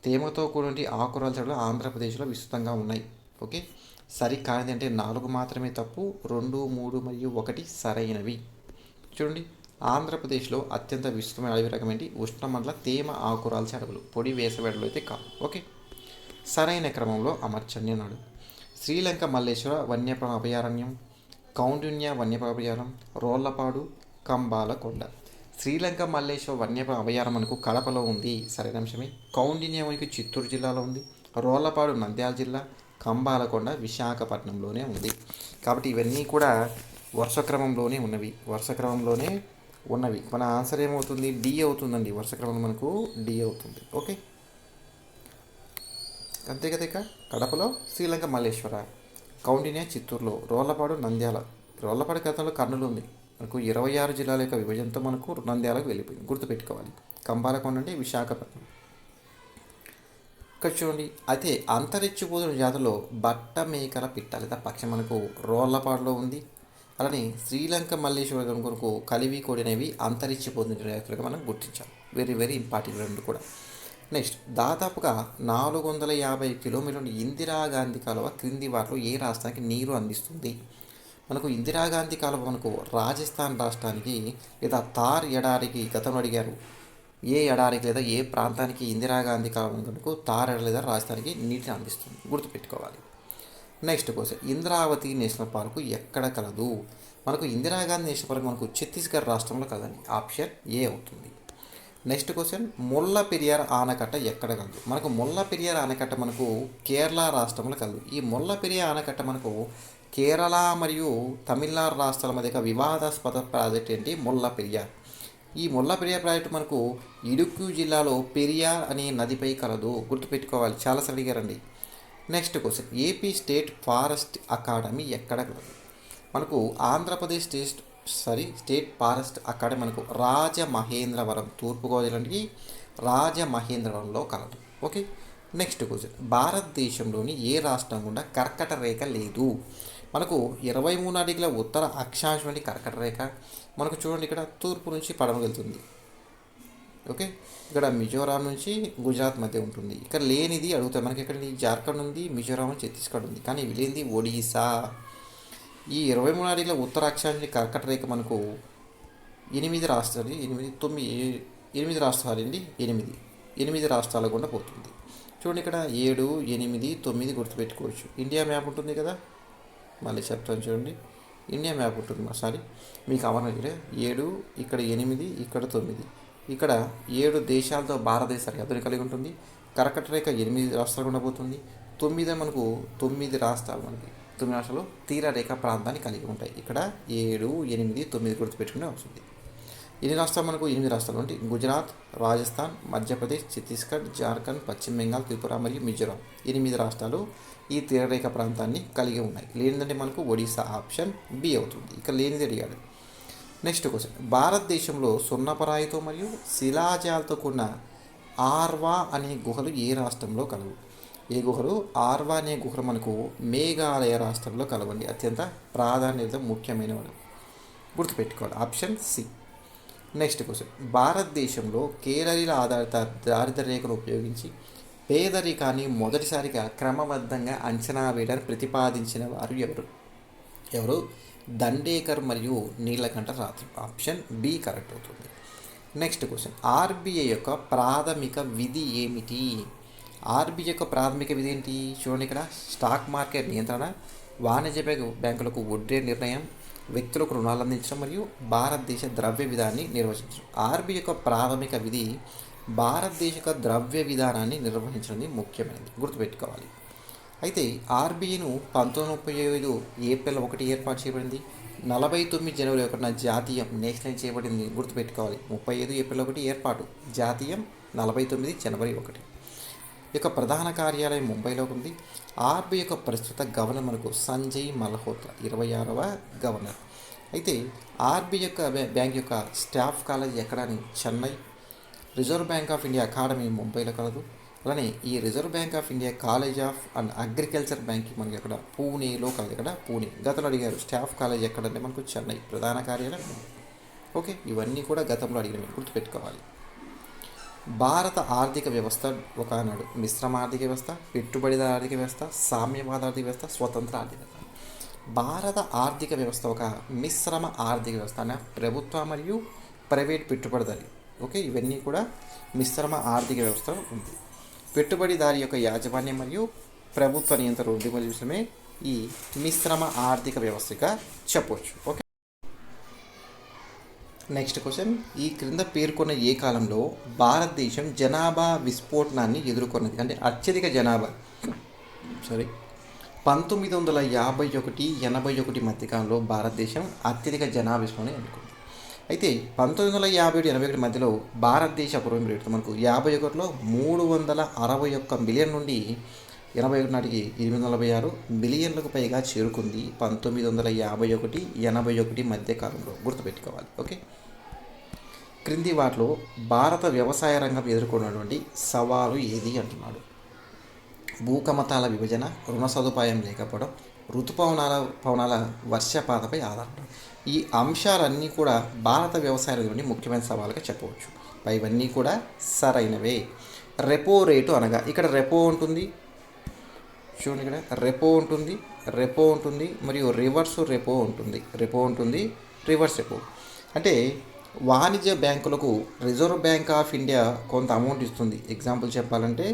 తేమతో కూడిన ఆకురాల్చే అడవులు ఆంధ్రప్రదేశ్లో విస్తృతంగా ఉన్నాయి. ఓకే, సరి కానిది అంటే 4 మాత్రమే తప్పు, 2, 3 మరియు 1 సరైనవి. చూడండి, ఆంధ్రప్రదేశ్లో అత్యంత విస్తృతమైన అడవి రకం ఏంటి? ఉష్ణమండల తేమ ఆకురాల్చే అడవులు. పొడి వేసవి అడవులు అయితే కాదు. ఓకే, సరైన క్రమంలో అమర్చండి అన్నాడు. శ్రీలంక మల్లేశ్వర వన్యప్రాణి అభయారణ్యం, కౌండిన్య వన్యప్రాణి అభయారణ్యం, రోళ్లపాడు, కంబాలకొండ. శ్రీలంక మల్లేశ్వర వన్యప్రాణి అభయారణ్యం మనకు కడపలో ఉంది, సరైన అంశమే. కౌండిన్య మనకు చిత్తూరు జిల్లాలో ఉంది, రోళ్లపాడు నంద్యాల జిల్లా, కంబాలకొండ విశాఖపట్నంలోనే ఉంది. కాబట్టి ఇవన్నీ కూడా వరుస క్రమంలోనే ఉన్నవి. మన ఆన్సర్ ఏమవుతుంది? డి అవుతుందండి. వరుస క్రమంలో మనకు డి అవుతుంది. ఓకే, అంతే కదా. ఇక కడపలో శ్రీలంక మల్లేశ్వర, కౌండిన్య చిత్తూరులో, రోళ్లపాడు నంద్యాల. రోళ్లపాడు గతంలో కర్నూలు ఉంది. మనకు 26 జిల్లాల యొక్క విభజనతో మనకు నంద్యాలకు వెళ్ళిపోయింది, గుర్తుపెట్టుకోవాలి. కంబాలకొండ అంటే విశాఖపట్నం. ఇక్కడ చూడండి, అయితే అంతరించిపోతున్న జాతుల్లో బట్ట మేకల పిట్ట లేదా పక్షి మనకు రోళ్లపాడులో ఉంది. అలానే శ్రీలంక మల్లేశ్వరం కొరకు కలివి కోడి అనేవి అంతరించిపోతున్న జాతులుగా మనం గుర్తించాం. వెరీ వెరీ ఇంపార్టెంట్ రెండు కూడా. నెక్స్ట్, దాదాపుగా 450 కిలోమీటర్ల ఇందిరాగాంధీ కాలువ క్రింది వాటిలో ఏ రాష్ట్రానికి నీరు అందిస్తుంది? మనకు ఇందిరాగాంధీ కాలువ మనకు రాజస్థాన్ రాష్ట్రానికి లేదా థార్ ఎడారికి గతంలో అడిగారు. ఏ ఎడారికి లేదా ఏ ప్రాంతానికి ఇందిరాగాంధీ కాలువ మనకు థార్ ఎడారి లేదా రాజస్థానికి నీటిని అందిస్తుంది? గుర్తుపెట్టుకోవాలి. Next question, Indravati national park ఎక్కడ కలదు? మనకు ఇందిరాగాంధీ నేషనల్ పార్క్ మనకు ఛత్తీస్గఢ్ రాష్ట్రంలో కలదండి. ఆప్షన్ ఏ అవుతుంది. నెక్స్ట్ క్వశ్చన్, ముల్ల పెరియార్ ఆనకట్ట ఎక్కడ కలదు? మనకు ముల్ల పెరియార్ ఆనకట్ట మనకు కేరళ రాష్ట్రంలో కలదు. ఈ ముల్ల పెరియార్ ఆనకట్ట మనకు కేరళ మరియు తమిళనాడు రాష్ట్రాల మధ్య వివాదాస్పద ప్రాజెక్ట్ ఏంటి? ముల్ల పెరియార్. ఈ ముల్ల పెరియార్ ప్రాజెక్టు మనకు ఇడుక్కి జిల్లాలో పెరియార్ అనే నదిపై కలదు. గుర్తుపెట్టుకోవాలి, చాలా అడిగారండి. Next question, AP state forest academy ఎక్కడ కలదు? మనకు ఆంధ్రప్రదేశ్ స్టేట్ ఫారెస్ట్ అక్కడ మనకు రాజమహేంద్రవరం, తూర్పుగోదావరి రాజమహేంద్రవరంలో కలదు. ఓకే, నెక్స్ట్ క్వశ్చన్, భారతదేశంలోని ఏ రాష్ట్రం గుండా కర్కట రేఖ లేదు? మనకు 23 డిగ్రీల ఉత్తర అక్షాంశం నుండి కర్కట రేఖ మనకు చూడండి ఇక్కడ తూర్పు నుంచి పడమకు వెళ్తుంది. ఓకే, ఇక్కడ మిజోరాం నుంచి గుజరాత్ మధ్య ఉంటుంది. ఇక్కడ లేనిది అడుగుతారు మనకి, ఇక్కడ జార్ఖండ్ ఉంది, మిజోరాం, ఛత్తీస్గఢ్ ఉంది, కానీ ఇవి లేనిది ఒడిశా. ఈ 23 డిగ్రీల ఉత్తర అక్షాంశం కర్కట రేఖ మనకు 8 రాష్ట్రాలు, 8 రాష్ట్రాలు అండి, 8 రాష్ట్రాల గుండా పోతుంది. చూడండి ఇక్కడ 7, 8, 9 గుర్తుపెట్టుకోవచ్చు. ఇండియా మ్యాప్ ఉంటుంది కదా, మళ్ళీ చెప్తాను చూడండి. ఇండియా మ్యాప్ ఉంటుంది సారీ మీకు అవన్నీ 7, ఇక్కడ 8, ఇక్కడ 9, ఇక్కడ 7 దేశాలతో భారతదేశ సరిహద్దుని కలిగి ఉంటుంది. కర్కట రేఖ 8 రాష్ట్రాలు గుండా పోతుంది. 9 మనకు 9 రాష్ట్రాలు, మనకి 9 రాష్ట్రాలు తీర రేఖ ప్రాంతాన్ని కలిగి ఉంటాయి. ఇక్కడ 7, 8, 9 గుర్తుపెట్టుకునే వస్తుంది. ఎన్ని రాష్ట్రాలు మనకు? 8 రాష్ట్రాలు అంటే గుజరాత్, రాజస్థాన్, మధ్యప్రదేశ్, ఛత్తీస్గఢ్, జార్ఖండ్, పశ్చిమ బెంగాల్, త్రిపుర మరియు మిజోరాం. 8 రాష్ట్రాలు ఈ తీరరేఖ ప్రాంతాన్ని కలిగి ఉన్నాయి. లేనిదంటే మనకు ఒడిశా, ఆప్షన్ బి అవుతుంది. ఇక్కడ లేనిది అడిగాడు. నెక్స్ట్ క్వశ్చన్, భారతదేశంలో సున్నపరాయితో మరియు శిలాజాలతో కూడిన ఆర్వా అనే గుహలు ఏ రాష్ట్రంలో కలవు? ఏ గుహలు? ఆర్వా అనే గుహలు మనకు మేఘాలయ రాష్ట్రంలో కలవండి. అత్యంత ప్రాధాన్యత ముఖ్యమైనవాడు, గుర్తుపెట్టుకోవాలి, ఆప్షన్ సి. నెక్స్ట్ క్వశ్చన్, భారతదేశంలో కేలరీల ఆధారిత దారిద్ర్య రేఖను ఉపయోగించి పేదరికాన్ని మొదటిసారిగా క్రమబద్ధంగా అంచనా వేయడానికి ప్రతిపాదించిన వారు ఎవరు? దండేకర్ మరియు నీలకంఠ రాత్రి, ఆప్షన్ బి కరెక్ట్ అవుతుంది. నెక్స్ట్ క్వశ్చన్, ఆర్బీఐ యొక్క ప్రాథమిక విధి ఏమిటి? ఆర్బీఐ యొక్క ప్రాథమిక విధి ఏంటి? చూడండి ఇక్కడ స్టాక్ మార్కెట్ నియంత్రణ, వాణిజ్య బ్యాంకులకు వడ్డీ నిర్ణయం, వ్యక్తులకు రుణాలు అందించడం మరియు భారతదేశ ద్రవ్య విధానాన్ని నిర్వహించడం. ఆర్బీఐ యొక్క ప్రాథమిక విధి భారతదేశ ద్రవ్య విధానాన్ని నిర్వహించడం ముఖ్యమైనది, గుర్తుపెట్టుకోవాలి. అయితే ఆర్బీఐను 1935 ఏప్రిల్ 1 ఏర్పాటు చేయబడింది. 49 జనవరి 1 జాతీయం నేషనల్ చేయబడింది, గుర్తుపెట్టుకోవాలి. 35 ఏప్రిల్ 1 ఏర్పాటు, జాతీయం 49 జనవరి 1. యొక్క ప్రధాన కార్యాలయం ముంబైలో ఉంది. ఆర్బీఐ యొక్క ప్రస్తుత గవర్నర్ మనకు సంజయ్ మల్హోత్రా, 26వ గవర్నర్. అయితే ఆర్బీఐ యొక్క బ్యాంక్ యొక్క స్టాఫ్ కాలేజ్ ఎక్కడని? Chennai. Reserve bank of India academy ముంబైలో కలదు. అలానే ఈ reserve bank of India college of and agriculture bank మనకి ఎక్కడ? పూణేలో కలదు. ఇక్కడ పూణే. గతంలో అడిగారు స్టాఫ్ కాలేజ్ ఎక్కడంటే మనకు చెన్నై, ప్రధాన కార్యాలయం. ఓకే, ఇవన్నీ కూడా గతంలో అడిగినవి, గుర్తుపెట్టుకోవాలి. భారత ఆర్థిక వ్యవస్థ ఒకనాడు మిశ్రమ ఆర్థిక వ్యవస్థ, పెట్టుబడిదార ఆర్థిక వ్యవస్థ, సామ్యవాద ఆర్థిక వ్యవస్థ, స్వతంత్ర ఆర్థిక వ్యవస్థ. భారత ఆర్థిక వ్యవస్థ ఒక మిశ్రమ ఆర్థిక వ్యవస్థ, అనే ప్రభుత్వ మరియు ప్రైవేట్ పెట్టుబడిదారి. ఓకే, ఇవన్నీ కూడా మిశ్రమ ఆర్థిక వ్యవస్థ ఉంది. పెట్టుబడిదారి యొక్క యాజమాన్యం మరియు ప్రభుత్వ నియంత్రణ విషయమే ఈ మిశ్రమ ఆర్థిక వ్యవస్థగా చెప్పవచ్చు. ఓకే, నెక్స్ట్ క్వశ్చన్, ఈ క్రింద పేర్కొన్న ఏ కాలంలో భారతదేశం జనాభా విస్ఫోటనాన్ని ఎదుర్కొన్నది? అంటే అత్యధిక జనాభా 1951-81 మధ్యకాలంలో భారతదేశం అత్యధిక జనాభా విస్ఫోటనం ఎదుర్కొంది. అయితే 1951-81 మధ్యలో భారతదేశ పురోగతి రేటు మనకు 51లో 361 మిలియన్ నుండి 81 నాటికి 846 మిలియన్లకు పైగా చేరుకుంది. 1951-81 మధ్య కాలంలో, గుర్తుపెట్టుకోవాలి. ఓకే, క్రింది వాటిలో భారత వ్యవసాయ రంగం ఎదుర్కొన్నటువంటి సవాలు ఏది అంటున్నాడు? భూకమతాల విభజన, రుణ సదుపాయం లేకపోవడం, ఋతుపవనాల వర్షపాతపై ఆధారపడడం. ఈ అంశాలన్నీ కూడా భారత వ్యవసాయ రంగంలోని ముఖ్యమైన సవాలుగా చెప్పవచ్చు. ఇవన్నీ కూడా సరైనవే. రెపో రేటు అనగా ఇక్కడ రెపో ఉంటుంది, చూడండి ఇక్కడ రెపో ఉంటుంది మరియు రివర్స్ రెపో ఉంటుంది. రివర్స్ రెపో అంటే వాణిజ్య బ్యాంకులకు రిజర్వ్ బ్యాంక్ ఆఫ్ ఇండియా కొంత అమౌంట్ ఇస్తుంది. ఎగ్జాంపుల్ చెప్పాలంటే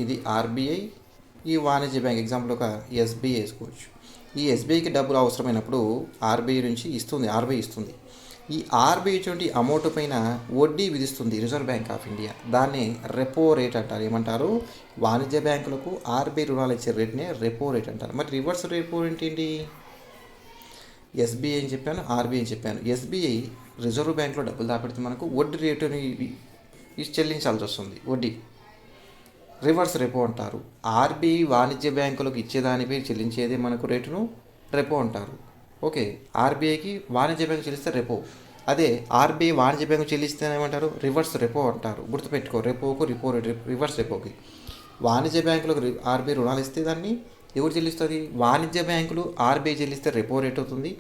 ఇది ఆర్బీఐ, ఈ వాణిజ్య బ్యాంక్ ఎగ్జాంపుల్ ఒక ఎస్బీఐ వేసుకోవచ్చు. ఈ ఎస్బీఐకి డబ్బులు అవసరమైనప్పుడు ఆర్బీఐ నుంచి ఆర్బీఐ ఇస్తుంది. ఈ ఆర్బీఐ ఇటువంటి అమౌంట్ పైన వడ్డీ విధిస్తుంది రిజర్వ్ బ్యాంక్ ఆఫ్ ఇండియా. దాన్ని రెపో రేట్ అంటారు. ఏమంటారు? వాణిజ్య బ్యాంకులకు ఆర్బీఐ రుణాలు ఇచ్చే రేట్నే రెపో రేట్ అంటారు. మరి రివర్స్ రెపో రేట్ ఏంటి? ఎస్బీఐ అని చెప్పాను, ఆర్బీఐ అని చెప్పాను. ఎస్బీఐ రిజర్వ్ బ్యాంక్లో డబ్బులు దాపెడితే మనకు వడ్డీ రేటుని చెల్లించాల్సి వస్తుంది. వడ్డీ రివర్స్ రెపో అంటారు. ఆర్బీఐ వాణిజ్య బ్యాంకులకు ఇచ్చేదానిపై చెల్లించేది మనకు రేటును రెపో అంటారు. ఓకే, ఆర్బీఐకి వాణిజ్య బ్యాంకు చెల్లిస్తే రెపో, అదే ఆర్బీఐ వాణిజ్య బ్యాంకు చెల్లిస్తే ఏమంటారు? రివర్స్ రెపో అంటారు. గుర్తుపెట్టుకో, రెపోకు రిపో రేట్, రివర్స్ రెపోకి. వాణిజ్య బ్యాంకులకు ఆర్బీఐ రుణాలు ఇస్తే దాన్ని ఎవరు చెల్లిస్తుంది? వాణిజ్య బ్యాంకులు ఆర్బీఐ చెల్లిస్తే రెపో రేట్ అవుతుంది.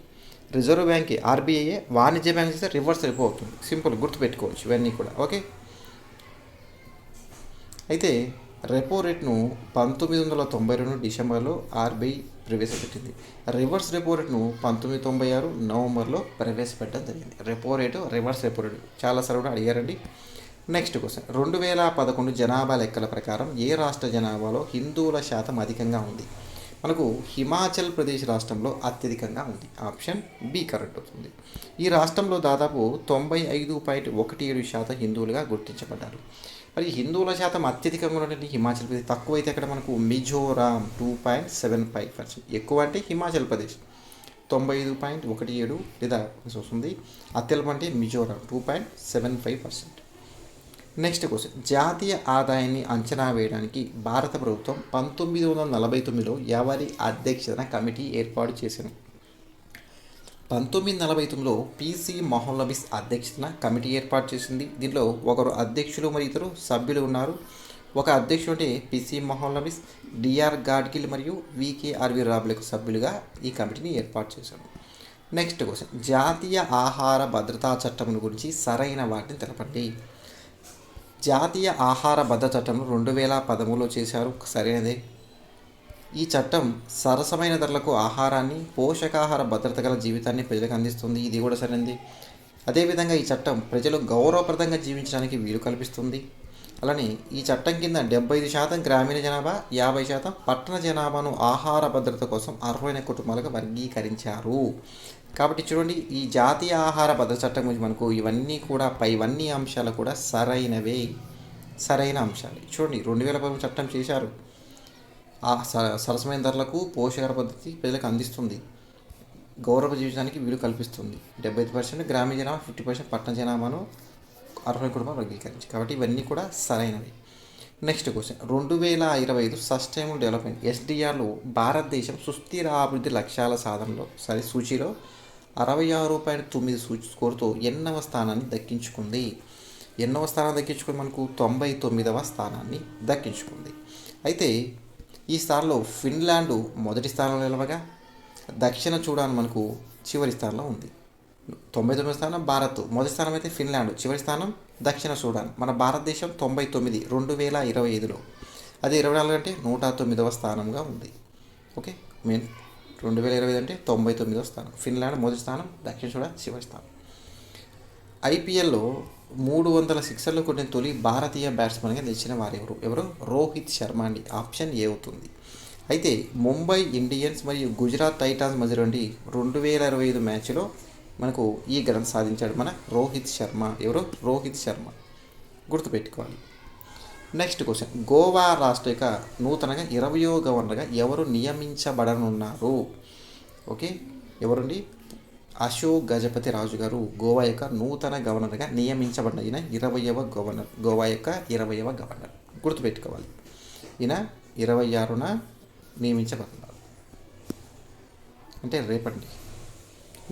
రిజర్వ్ బ్యాంక్ ఆర్బీఐ వాణిజ్య బ్యాంక్ ఇస్తే రివర్స్ రెపో అవుతుంది. సింపుల్, గుర్తుపెట్టుకోవచ్చు ఇవన్నీ కూడా. ఓకే, అయితే రెపో రేట్ను 1992 డిసెంబర్లో ఆర్బీఐ ప్రవేశపెట్టింది. రివర్స్ రెపో రేట్ను 1996 నవంబర్లో ప్రవేశపెట్టడం జరిగింది. Repo rate, reverse repo rate చాలాసార్లు కూడా అడిగారండి. నెక్స్ట్ క్వశ్చన్, 2011 జనాభా లెక్కల ప్రకారం ఏ రాష్ట్ర జనాభాలో హిందువుల శాతం అధికంగా ఉంది? మనకు హిమాచల్ ప్రదేశ్ రాష్ట్రంలో అత్యధికంగా ఉంది. ఆప్షన్ బి కరెక్ట్ అవుతుంది. ఈ రాష్ట్రంలో దాదాపు 95.17% హిందువులుగా గుర్తించబడ్డారు. మరి హిందువుల శాతం అత్యధికంగా ఉన్నటువంటి హిమాచల్ ప్రదేశ్, తక్కువైతే అక్కడ మనకు మిజోరాం 2.75%, ఎక్కువ అంటే హిమాచల్ ప్రదేశ్ 95.17 లేదా వస్తుంది. అత్యల్పం అంటే మిజోరాం 2.75%. నెక్స్ట్ క్వశ్చన్, జాతీయ ఆదాయాన్ని అంచనా వేయడానికి భారత ప్రభుత్వం 1949లో ఎవరి అధ్యక్షతన కమిటీ ఏర్పాటు చేసింది? 1949లో పిసి మొహల్లబీస్ అధ్యక్షతన కమిటీ ఏర్పాటు చేసింది. దీనిలో ఒకరు అధ్యక్షులు మరియు ఇద్దరు సభ్యులు ఉన్నారు. ఒక అధ్యక్షుడు అంటే పిసి మొహల్లబీస్, డిఆర్ గాడ్గిల్ మరియు వికేఆర్వి రాబులకు సభ్యులుగా ఈ కమిటీని ఏర్పాటు చేశారు. నెక్స్ట్ క్వశ్చన్, జాతీయ ఆహార భద్రతా చట్టం గురించి సరైన వాటిని తెలపండి. జాతీయ ఆహార భద్రతా చట్టం 2013లో చేశారు, సరైనదే. ఈ చట్టం సరసమైన ధరలకు ఆహారాన్ని, పోషకాహార భద్రత గల జీవితాన్ని ప్రజలకు అందిస్తుంది, ఇది కూడా సరైనది. అదేవిధంగా ఈ చట్టం ప్రజలు గౌరవప్రదంగా జీవించడానికి వీలు కల్పిస్తుంది. అలానే ఈ చట్టం కింద 75% గ్రామీణ జనాభా, 50% పట్టణ జనాభాను ఆహార భద్రత కోసం అర్హులైన కుటుంబాలుగా వర్గీకరించారు. కాబట్టి చూడండి, ఈ జాతీయ ఆహార భద్రత చట్టం గురించి మనకు ఇవన్నీ అంశాలు కూడా సరైన అంశాలు. చూడండి, 2013 చట్టం చేశారు. ఆ సరసమైన ధరలకు పోషకాహార పద్ధతి ప్రజలకు అందిస్తుంది, గౌరవ జీవితానికి వీలు కల్పిస్తుంది. 75% గ్రామీణ జనాభా, 50% పట్టణ జనాభాను అర్హులైన కుటుంబాలు వర్గీకరించి, కాబట్టి ఇవన్నీ కూడా సరైనవి. నెక్స్ట్ క్వశ్చన్, 2025 సస్టైనబుల్ డెవలప్మెంట్ ఎస్డిఆర్లో భారతదేశం సుస్థిర అభివృద్ధి లక్ష్యాల సాధనలో సూచీలో 66.9 స్కోరుతో ఎన్నవ స్థానాన్ని దక్కించుకుంది? మనకు 99వ స్థానాన్ని దక్కించుకుంది. అయితే ఈ స్థానంలో ఫిన్లాండ్ మొదటి స్థానంలో నిలవగా, దక్షిణ సూడాన్ మనకు చివరి స్థానంలో ఉంది. 99వ స్థానం భారత్, మొదటి స్థానం అయితే ఫిన్లాండ్, చివరి స్థానం దక్షిణ సూడాన్. మన భారతదేశం 99 2025లో, అదే 24 అంటే 109వ స్థానంగా ఉంది. ఓకే, 2025 అంటే 99వ స్థానం, ఫిన్లాండ్ మొదటి స్థానం, దక్షిణ సూడాన్ చివరి స్థానం. ఐపీఎల్లో 300 సిక్సర్లు కొట్టిన తొలి భారతీయ బ్యాట్స్మెన్గా నిలిచిన వారు ఎవరు? రోహిత్ శర్మ అండి. ఆప్షన్ ఏ అవుతుంది. అయితే ముంబై ఇండియన్స్ మరియు గుజరాత్ టైటాన్స్ మధ్య నుండి 2025 మ్యాచ్లో మనకు ఈ ఘనత సాధించాడు మన రోహిత్ శర్మ. ఎవరు? రోహిత్ శర్మ, గుర్తుపెట్టుకోవాలి. నెక్స్ట్ క్వశ్చన్, గోవా రాష్ట్ర యొక్క నూతనంగా 20వ గవర్నర్గా ఎవరు నియమించబడనున్నారు? ఓకే, ఎవరండి? అశోక్ గజపతి రాజు గారు గోవా యొక్క నూతన గవర్నర్గా నియమించబడిన ఈయన 20వ గవర్నర్, గోవా యొక్క 20వ గవర్నర్, గుర్తుపెట్టుకోవాలి. ఈయన 26న నియమించబడుతున్నారు, అంటే రేపటి.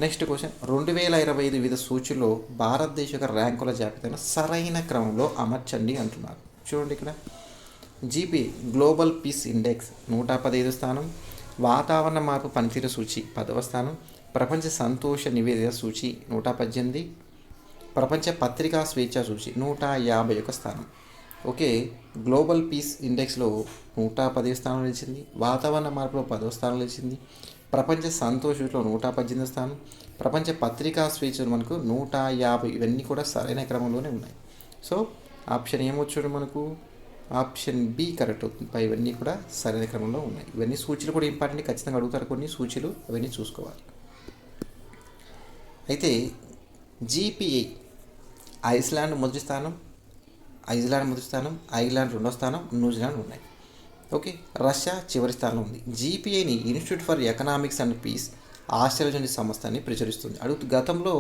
నెక్స్ట్ క్వశ్చన్, 2025 వివిధ సూచీల్లో భారతదేశ యొక్క ర్యాంకుల జాబితాను సరైన క్రమంలో అమర్చండి అంటున్నారు. చూడండి, ఇక్కడ జీపీ గ్లోబల్ పీస్ ఇండెక్స్ 115 స్థానం, వాతావరణ మార్పు పనితీరు సూచి 10వ స్థానం, ప్రపంచ సంతోష నివేదిక సూచి 118, ప్రపంచ పత్రికా స్వేచ్ఛ సూచి 151 స్థానం. ఓకే, గ్లోబల్ పీస్ ఇండెక్స్లో 110 స్థానం నిలిచింది, వాతావరణ మార్పులో 10వ స్థానం నిలిచింది, ప్రపంచ సంతోషంలో 118 స్థానం, ప్రపంచ పత్రికా స్వేచ్ఛలు మనకు 150. ఇవన్నీ కూడా సరైన క్రమంలోనే ఉన్నాయి. సో ఆప్షన్ ఏమొచ్చాడు మనకు? ఆప్షన్ బి కరెక్ట్ అవుతుంది. ఇవన్నీ కూడా సరైన క్రమంలో ఉన్నాయి. ఇవన్నీ సూచీలు కూడా ఇంపార్టెంట్, ఖచ్చితంగా అడుగుతారు కొన్ని సూచీలు, అవన్నీ చూసుకోవాలి. అయితే జీపీఏ ఐస్లాండ్ మొదటి స్థానం, ఐర్లాండ్ రెండో స్థానం, న్యూజిలాండ్ ఉన్నాయి. ఓకే, రష్యా చివరి స్థానంలో ఉంది. జీపీఐని institute for economics and peace Australia సంస్థ అని ప్రచురిస్తుంది. గతంలో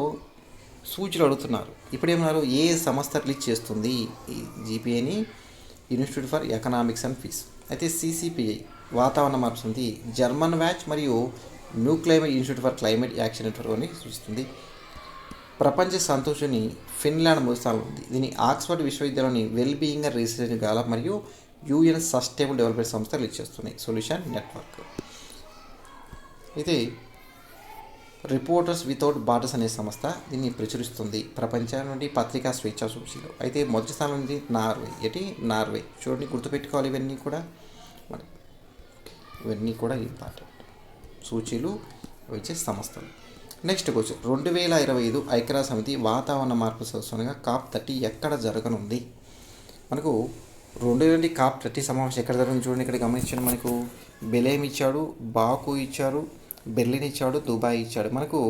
సూచీలు అడుగుతున్నారు, ఇప్పుడు ఏమన్నారు? ఏ సంస్థ రిలీజ్ చేస్తుంది ఈ జీపీఐని? Institute for economics and peace. అయితే సిసిపిఐ వాతావరణ మార్పు సమితి జర్మన్ వ్యాచ్ మరియు new climate institute for climate action network అని సూచిస్తుంది. ప్రపంచ సంతోషాన్ని ఫిన్లాండ్ మొదటి స్థానంలో ఉంది. దీన్ని ఆక్స్ఫర్డ్ విశ్వవిద్యాలయంలోని వెల్బీయింగ్ అండ్ రీసెర్చ్ గాల మరియు యుఎన్ సస్టైనబుల్ డెవలప్మెంట్ సంస్థలు ఇచ్చేస్తున్నాయి సొల్యూషన్ నెట్వర్క్. అయితే రిపోర్టర్స్ వితౌట్ బార్డర్స్ అనే సంస్థ దీన్ని ప్రచురిస్తుంది ప్రపంచం నుండి పత్రికా స్వేచ్ఛా సూచీలో. అయితే మొదటి స్థానం ఉంది నార్వే. చూడండి, గుర్తుపెట్టుకోవాలి ఇవన్నీ కూడా ఇంపార్టెంట్ సూచీలు వచ్చే సంస్థలు. నెక్స్ట్ క్వశ్చన్, 2025 ఐక్యరాజ్య సమితి వాతావరణ మార్పు సదస్సుగా COP30 ఎక్కడ జరగనుంది? మనకు 2020 COP30 సమావేశం ఎక్కడ జరుగుతుంది చూడండి. ఇక్కడ గమనించండి, మనకు బెలేమ్ ఇచ్చాడు, బాకు ఇచ్చాడు, బెర్లిన్ ఇచ్చాడు, దుబాయ్ ఇచ్చాడు. మనకు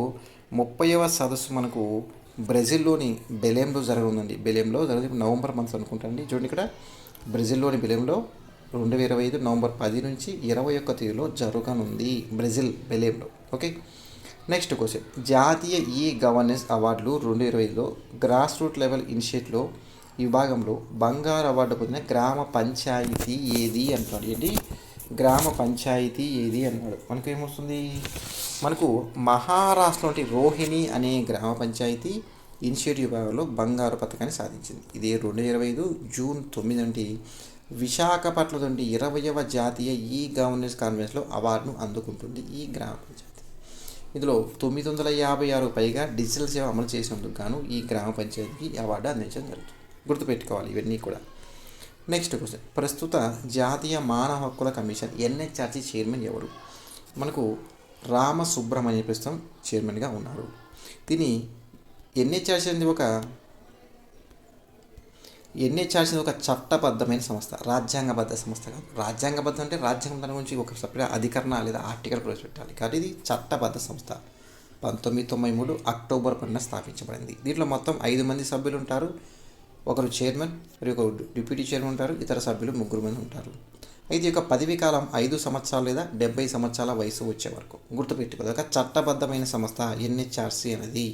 30వ సదస్సు మనకు బ్రెజిల్లోని బెలేమ్లో జరగనుందండి. బెలేమ్లో జరుగుతుంది నవంబర్ మంత్ అనుకుంటాండి. చూడండి, ఇక్కడ బ్రెజిల్లోని బెలేమ్లో 2025 నవంబర్ 10 నుంచి 21 తేదీలో జరగనుంది బెలేమ్లో. ఓకే, నెక్స్ట్ క్వశ్చన్, జాతీయ గవర్నెన్స్ అవార్డులు 2025లో గ్రాస్ రూట్ లెవెల్ ఇనిషియేటివ్లో విభాగంలో బంగారు అవార్డు పొందిన గ్రామ పంచాయతీ ఏది అంటాడు. ఏంటి గ్రామ పంచాయతీ ఏది అన్నాడు. మనకు ఏమొస్తుంది, మనకు మహారాష్ట్రలోని రోహిణి అనే గ్రామ పంచాయతీ ఇనిషియేటివ్ విభాగంలో బంగారు పథకాన్ని సాధించింది. ఇది 2025 జూన్ 9 నుండి విశాఖపట్నం నుండి 20వ జాతీయ గవర్నెన్స్ కాన్ఫరెన్స్లో అవార్డును అందుకుంటుంది ఈ గ్రామ పంచాయతీ. ఇందులో 956 పైగా డిజిటల్ సేవ అమలు చేసినందుకు గాను ఈ గ్రామ పంచాయతీకి అవార్డు అందించడం జరుగుతుంది. గుర్తుపెట్టుకోవాలి ఇవన్నీ కూడా. నెక్స్ట్ క్వశ్చన్, ప్రస్తుత జాతీయ మానవ హక్కుల కమిషన్ ఎన్హెచ్ఆర్సీ చైర్మన్ ఎవరు? మనకు రామసుబ్రమణ్య ప్రస్తుతం చైర్మన్గా ఉన్నారు. దీని ఎన్హెచ్ఆర్సీ అనేది ఒక చట్టబద్ధమైన సంస్థ, రాజ్యాంగబద్ధ సంస్థ కాదు. రాజ్యాంగబద్ధం అంటే రాజ్యాంగం దాని గురించి ఒక సపరేట్ అధికరణ లేదా ఆర్టికల్ ప్రవేశపెట్టాలి. కానీ ఇది చట్టబద్ధ సంస్థ. 1993 అక్టోబర్ 10 స్థాపించబడింది. దీంట్లో మొత్తం 5 మంది సభ్యులు ఉంటారు. ఒకరు చైర్మన్ మరియు ఒక డిప్యూటీ చైర్మన్ ఉంటారు. ఇతర సభ్యులు 3 మంది ఉంటారు. అయితే యొక్క పదవీ కాలం 5 సంవత్సరాలు లేదా 70 సంవత్సరాల వయసు వచ్చే వరకు. గుర్తుపెట్టుకోవాలి, ఒక చట్టబద్ధమైన సంస్థ ఎన్హెచ్ఆర్సీ అనేది.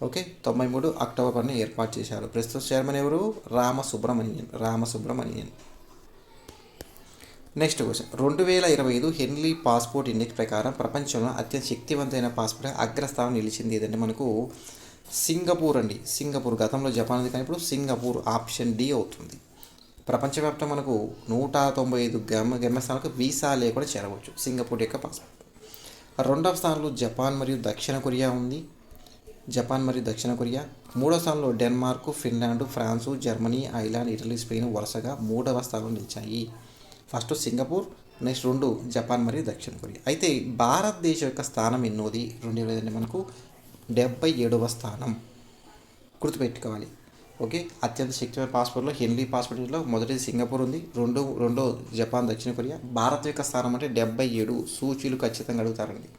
ఓకే, 93 అక్టోబర్ 10 ఏర్పాటు చేశారు. ప్రస్తుత చైర్మన్ ఎవరు? Ramasubramanian. Next question, 2025 హెన్లీ passport index ప్రకారం ప్రపంచంలో అత్యంత శక్తివంతమైన పాస్పోర్ట్ అగ్రస్థానం నిలిచింది ఏదంటే మనకు సింగపూర్ అండి. సింగపూర్ గతంలో జపాన్ ఉంది, కానీ ఇప్పుడు సింగపూర్ ఆప్షన్ డి అవుతుంది. ప్రపంచవ్యాప్తంగా మనకు 195 గమ్యస్థానాలకు వీసా లేకుండా చేరవచ్చు సింగపూర్ యొక్క పాస్పోర్ట్. 2వ స్థానంలో జపాన్ మరియు దక్షిణ కొరియా ఉంది. 3వ స్థానంలో Denmark, Finland, France, Germany, Ireland, Italy, Spain వరుసగా 3వ స్థానంలో నిలిచాయి. ఫస్ట్ సింగపూర్, నెక్స్ట్ 2 జపాన్ మరియు దక్షిణ కొరియా. అయితే భారతదేశం యొక్క స్థానం ఎన్నోది 2025 మనకు 77వ స్థానం. గుర్తుపెట్టుకోవాలి. ఓకే, అత్యంత శక్తివంత పాస్పోర్ట్లో హెన్లీ పాస్పోర్ట్లో మొదటిది సింగపూర్ ఉంది, రెండో జపాన్, దక్షిణ కొరియా. భారత్ యొక్క స్థానం అంటే 77 సూచీలు ఖచ్చితంగా అడుగుతారండి.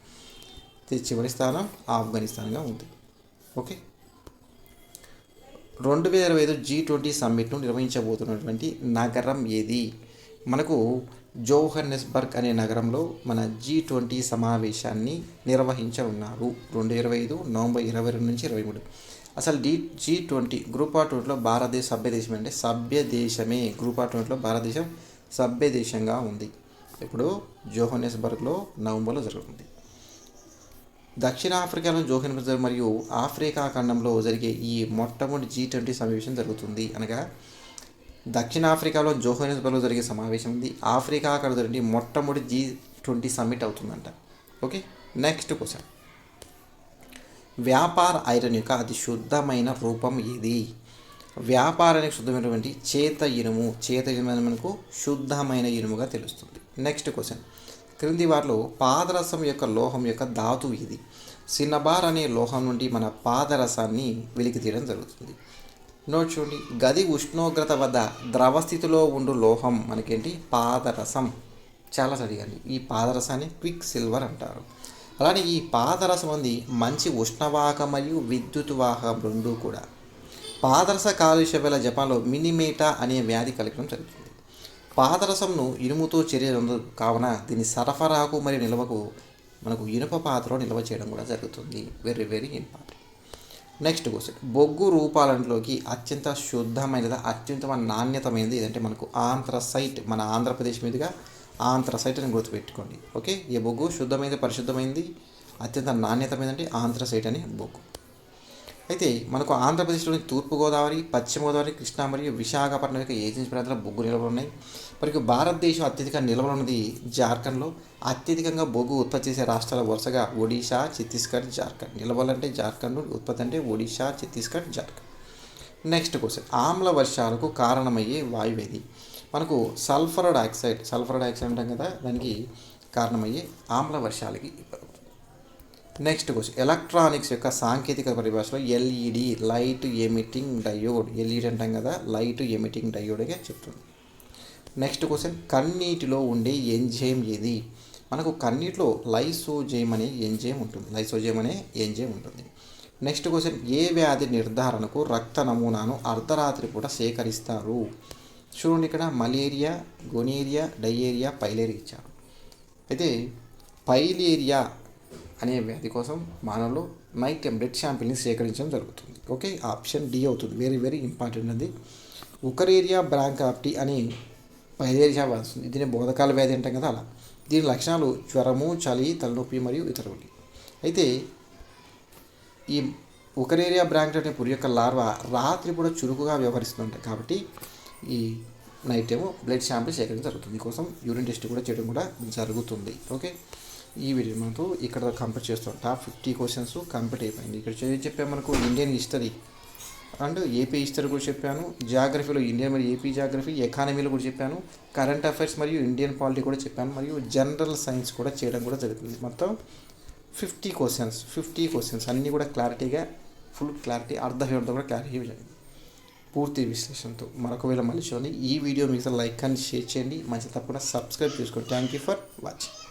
చివరి స్థానం ఆఫ్ఘనిస్తాన్గా ఉంది. ఓకే, 2025 G20 సమ్మిట్ను నిర్వహించబోతున్నటువంటి నగరం ఏది? మనకు జోహన్నెస్బర్గ్ అనే నగరంలో మన G20 సమావేశాన్ని నిర్వహించనున్నారు 2025 నవంబర్ 22 నుంచి 23. అసలు G20 గ్రూప్ ఆఫ్ 20లో భారతదేశం సభ్యదేశం అంటే సభ్యదేశమే. గ్రూప్ ఆఫ్ 20లో భారతదేశం సభ్యదేశంగా ఉంది. ఇప్పుడు జోహన్నెస్బర్గ్లో నవంబర్లో జరుగుతుంది. దక్షిణాఫ్రికాలో జోహన్నెస్బర్గ్ మరియు ఆఫ్రికా ఖండంలో జరిగే ఈ మొట్టమొదటి G20 సమావేశం జరుగుతుంది. అనగా దక్షిణాఫ్రికాలో జోహన్నెస్బర్గ్లో జరిగే సమావేశం ఉంది. ఆఫ్రికా ఖండంలో జరిగే మొట్టమొదటి G20 సమ్మిట్ అవుతుందంట. ఓకే, నెక్స్ట్ క్వశ్చన్, వ్యాపార ఐరన్ యొక్క అతి శుద్ధమైన రూపం ఏది? వ్యాపారానికి శుద్ధమైనటువంటి చేత ఇనుము మనకు శుద్ధమైన ఇనుముగా తెలుస్తుంది. నెక్స్ట్ క్వశ్చన్, క్రింది వారిలో పాదరసం యొక్క లోహం యొక్క ధాతువు ఇది? సిన్నబార్ అనే లోహం నుండి మన పాదరసాన్ని వెలికి తీయడం జరుగుతుంది. నోట్ చూడండి, గది ఉష్ణోగ్రత వద్ద ద్రవస్థితిలో ఉండు లోహం మనకేంటి? పాదరసం. చాలా అడిగాలి. ఈ పాదరసాన్ని క్విక్ సిల్వర్ అంటారు. అలానే ఈ పాదరసం ఉంది మంచి ఉష్ణవాహకం మరియు విద్యుత్ వాహకం రెండూ కూడా. పాదరస కాలుష్య వేళ జపాన్లో మినిమేటా అనే వ్యాధి కలగడం జరుగుతుంది. పాదరసంను ఇనుముతో చర్య కావున దీని సరఫరాకు మరియు నిల్వకు మనకు ఇనుప పాత్రలో నిల్వ చేయడం కూడా జరుగుతుంది. Very very important. Next question, బొగ్గు రూపాలలోకి అత్యంత శుద్ధమైనది, అత్యుత్తమ నాణ్యతమైనది ఏదంటే మనకు ఆంథ్రసైట్. మన ఆంధ్రప్రదేశ్ మీదుగా ఆంథ్రసైట్ అని గుర్తుపెట్టుకోండి. ఓకే, ఈ బొగ్గు శుద్ధమైనది, పరిశుద్ధమైనది, అత్యంత నాణ్యతమైనది ఆంథ్రసైట్ అనే బొగ్గు. అయితే మనకు ఆంధ్రప్రదేశ్లోని తూర్పుగోదావరి, పశ్చిమ గోదావరి, కృష్ణా మరియు విశాఖపట్నం యొక్క ఏజెన్సీ ప్రాంతాల్లో బొగ్గు నిల్వలు ఉన్నాయి. మరియు భారతదేశం అత్యధిక నిల్వలు ఉన్నది జార్ఖండ్లో. అత్యధికంగా బొగ్గు ఉత్పత్తి చేసే రాష్ట్రాల వరుసగా ఒడిశా, ఛత్తీస్గఢ్, జార్ఖండ్. నిల్వలు అంటే జార్ఖండ్, ఉత్పత్తి అంటే ఒడిశా, ఛత్తీస్గఢ్, జార్ఖండ్. నెక్స్ట్ క్వశ్చన్, ఆమ్ల వర్షాలకు కారణమయ్యే వాయువు ఏది? మనకు సల్ఫర్ డయాక్సైడ్ అంటాం కదా, దానికి కారణమయ్యే ఆమ్ల వర్షాలకి. నెక్స్ట్ క్వశ్చన్, ఎలక్ట్రానిక్స్ యొక్క సాంకేతిక పరిభాషలో LED, light emitting diode. LED అంటాం కదా, లైట్ ఎమిటింగ్ డయోడ్గా చెప్తుంది. నెక్స్ట్ క్వశ్చన్, కన్నీటిలో ఉండే ఎంజైమ్ ఏది? మనకు కన్నీటిలో లైసోజైమ్ అనే ఎంజైమ్ ఉంటుంది. నెక్స్ట్ క్వశ్చన్, ఏ వ్యాధి నిర్ధారణకు రక్త నమూనాను అర్ధరాత్రి పూట సేకరిస్తారు? చూడండి, ఇక్కడ మలేరియా, గొనేరియా, డయేరియా, పైలేరియా ఇచ్చారు. అయితే పైలేరియా అనే వ్యాధి కోసం మానవులు నైట్ టైం బ్లడ్ శాంపిల్ని సేకరించడం జరుగుతుంది. ఓకే, ఆప్షన్ డి అవుతుంది. వెరీ వెరీ ఇంపార్టెంట్ అది. ఉకరేరియా బ్రాంకాప్టి అని పైలేరియా వస్తుంది. దీని బోధకాల వ్యాధి అంటాం కదా, అలా. దీని లక్షణాలు జ్వరము, చలి, తలనొప్పి మరియు ఇతరులు. అయితే ఈ ఉకరేరియా బ్రాంక్ అనే పురి యొక్క లార్వా రాత్రి కూడా చురుకుగా వ్యవహరిస్తుంటాయి. కాబట్టి ఈ నైట్ టైము బ్లడ్ శాంపిల్ సేకరించడం జరుగుతుంది. దీనికోసం యూరిన్ టెస్ట్ కూడా చేయడం కూడా జరుగుతుంది. ఓకే, ఈ వీడియో మనకు ఇక్కడ కంప్లీట్ చేస్తాం. టాప్ 50 క్వశ్చన్స్ కంప్లీట్ అయిపోయింది. ఇక్కడ చెప్పాను మనకు Indian history and AP history కూడా చెప్పాను. జాగ్రఫీలో ఇండియన్ మరియు ఏపీ జాగ్రఫీ, ఎకానమీలో కూడా చెప్పాను. కరెంట్ అఫైర్స్ మరియు ఇండియన్ పాలిటీ కూడా చెప్పాను. మరియు జనరల్ సైన్స్ కూడా చేయడం కూడా జరుగుతుంది. మొత్తం 50 క్వశ్చన్స్ అన్నీ కూడా క్లారిటీగా, ఫుల్ క్లారిటీ, అర్థం కూడా క్లారిటీ జరిగింది పూర్తి విశ్లేషణతో. మరొక వేళ మళ్ళీ చూడండి. ఈ వీడియో మీకు లైక్ అండ్ షేర్ చేయండి. మంచి తప్పకుండా సబ్స్క్రైబ్ చేసుకోండి. Thank you for watching.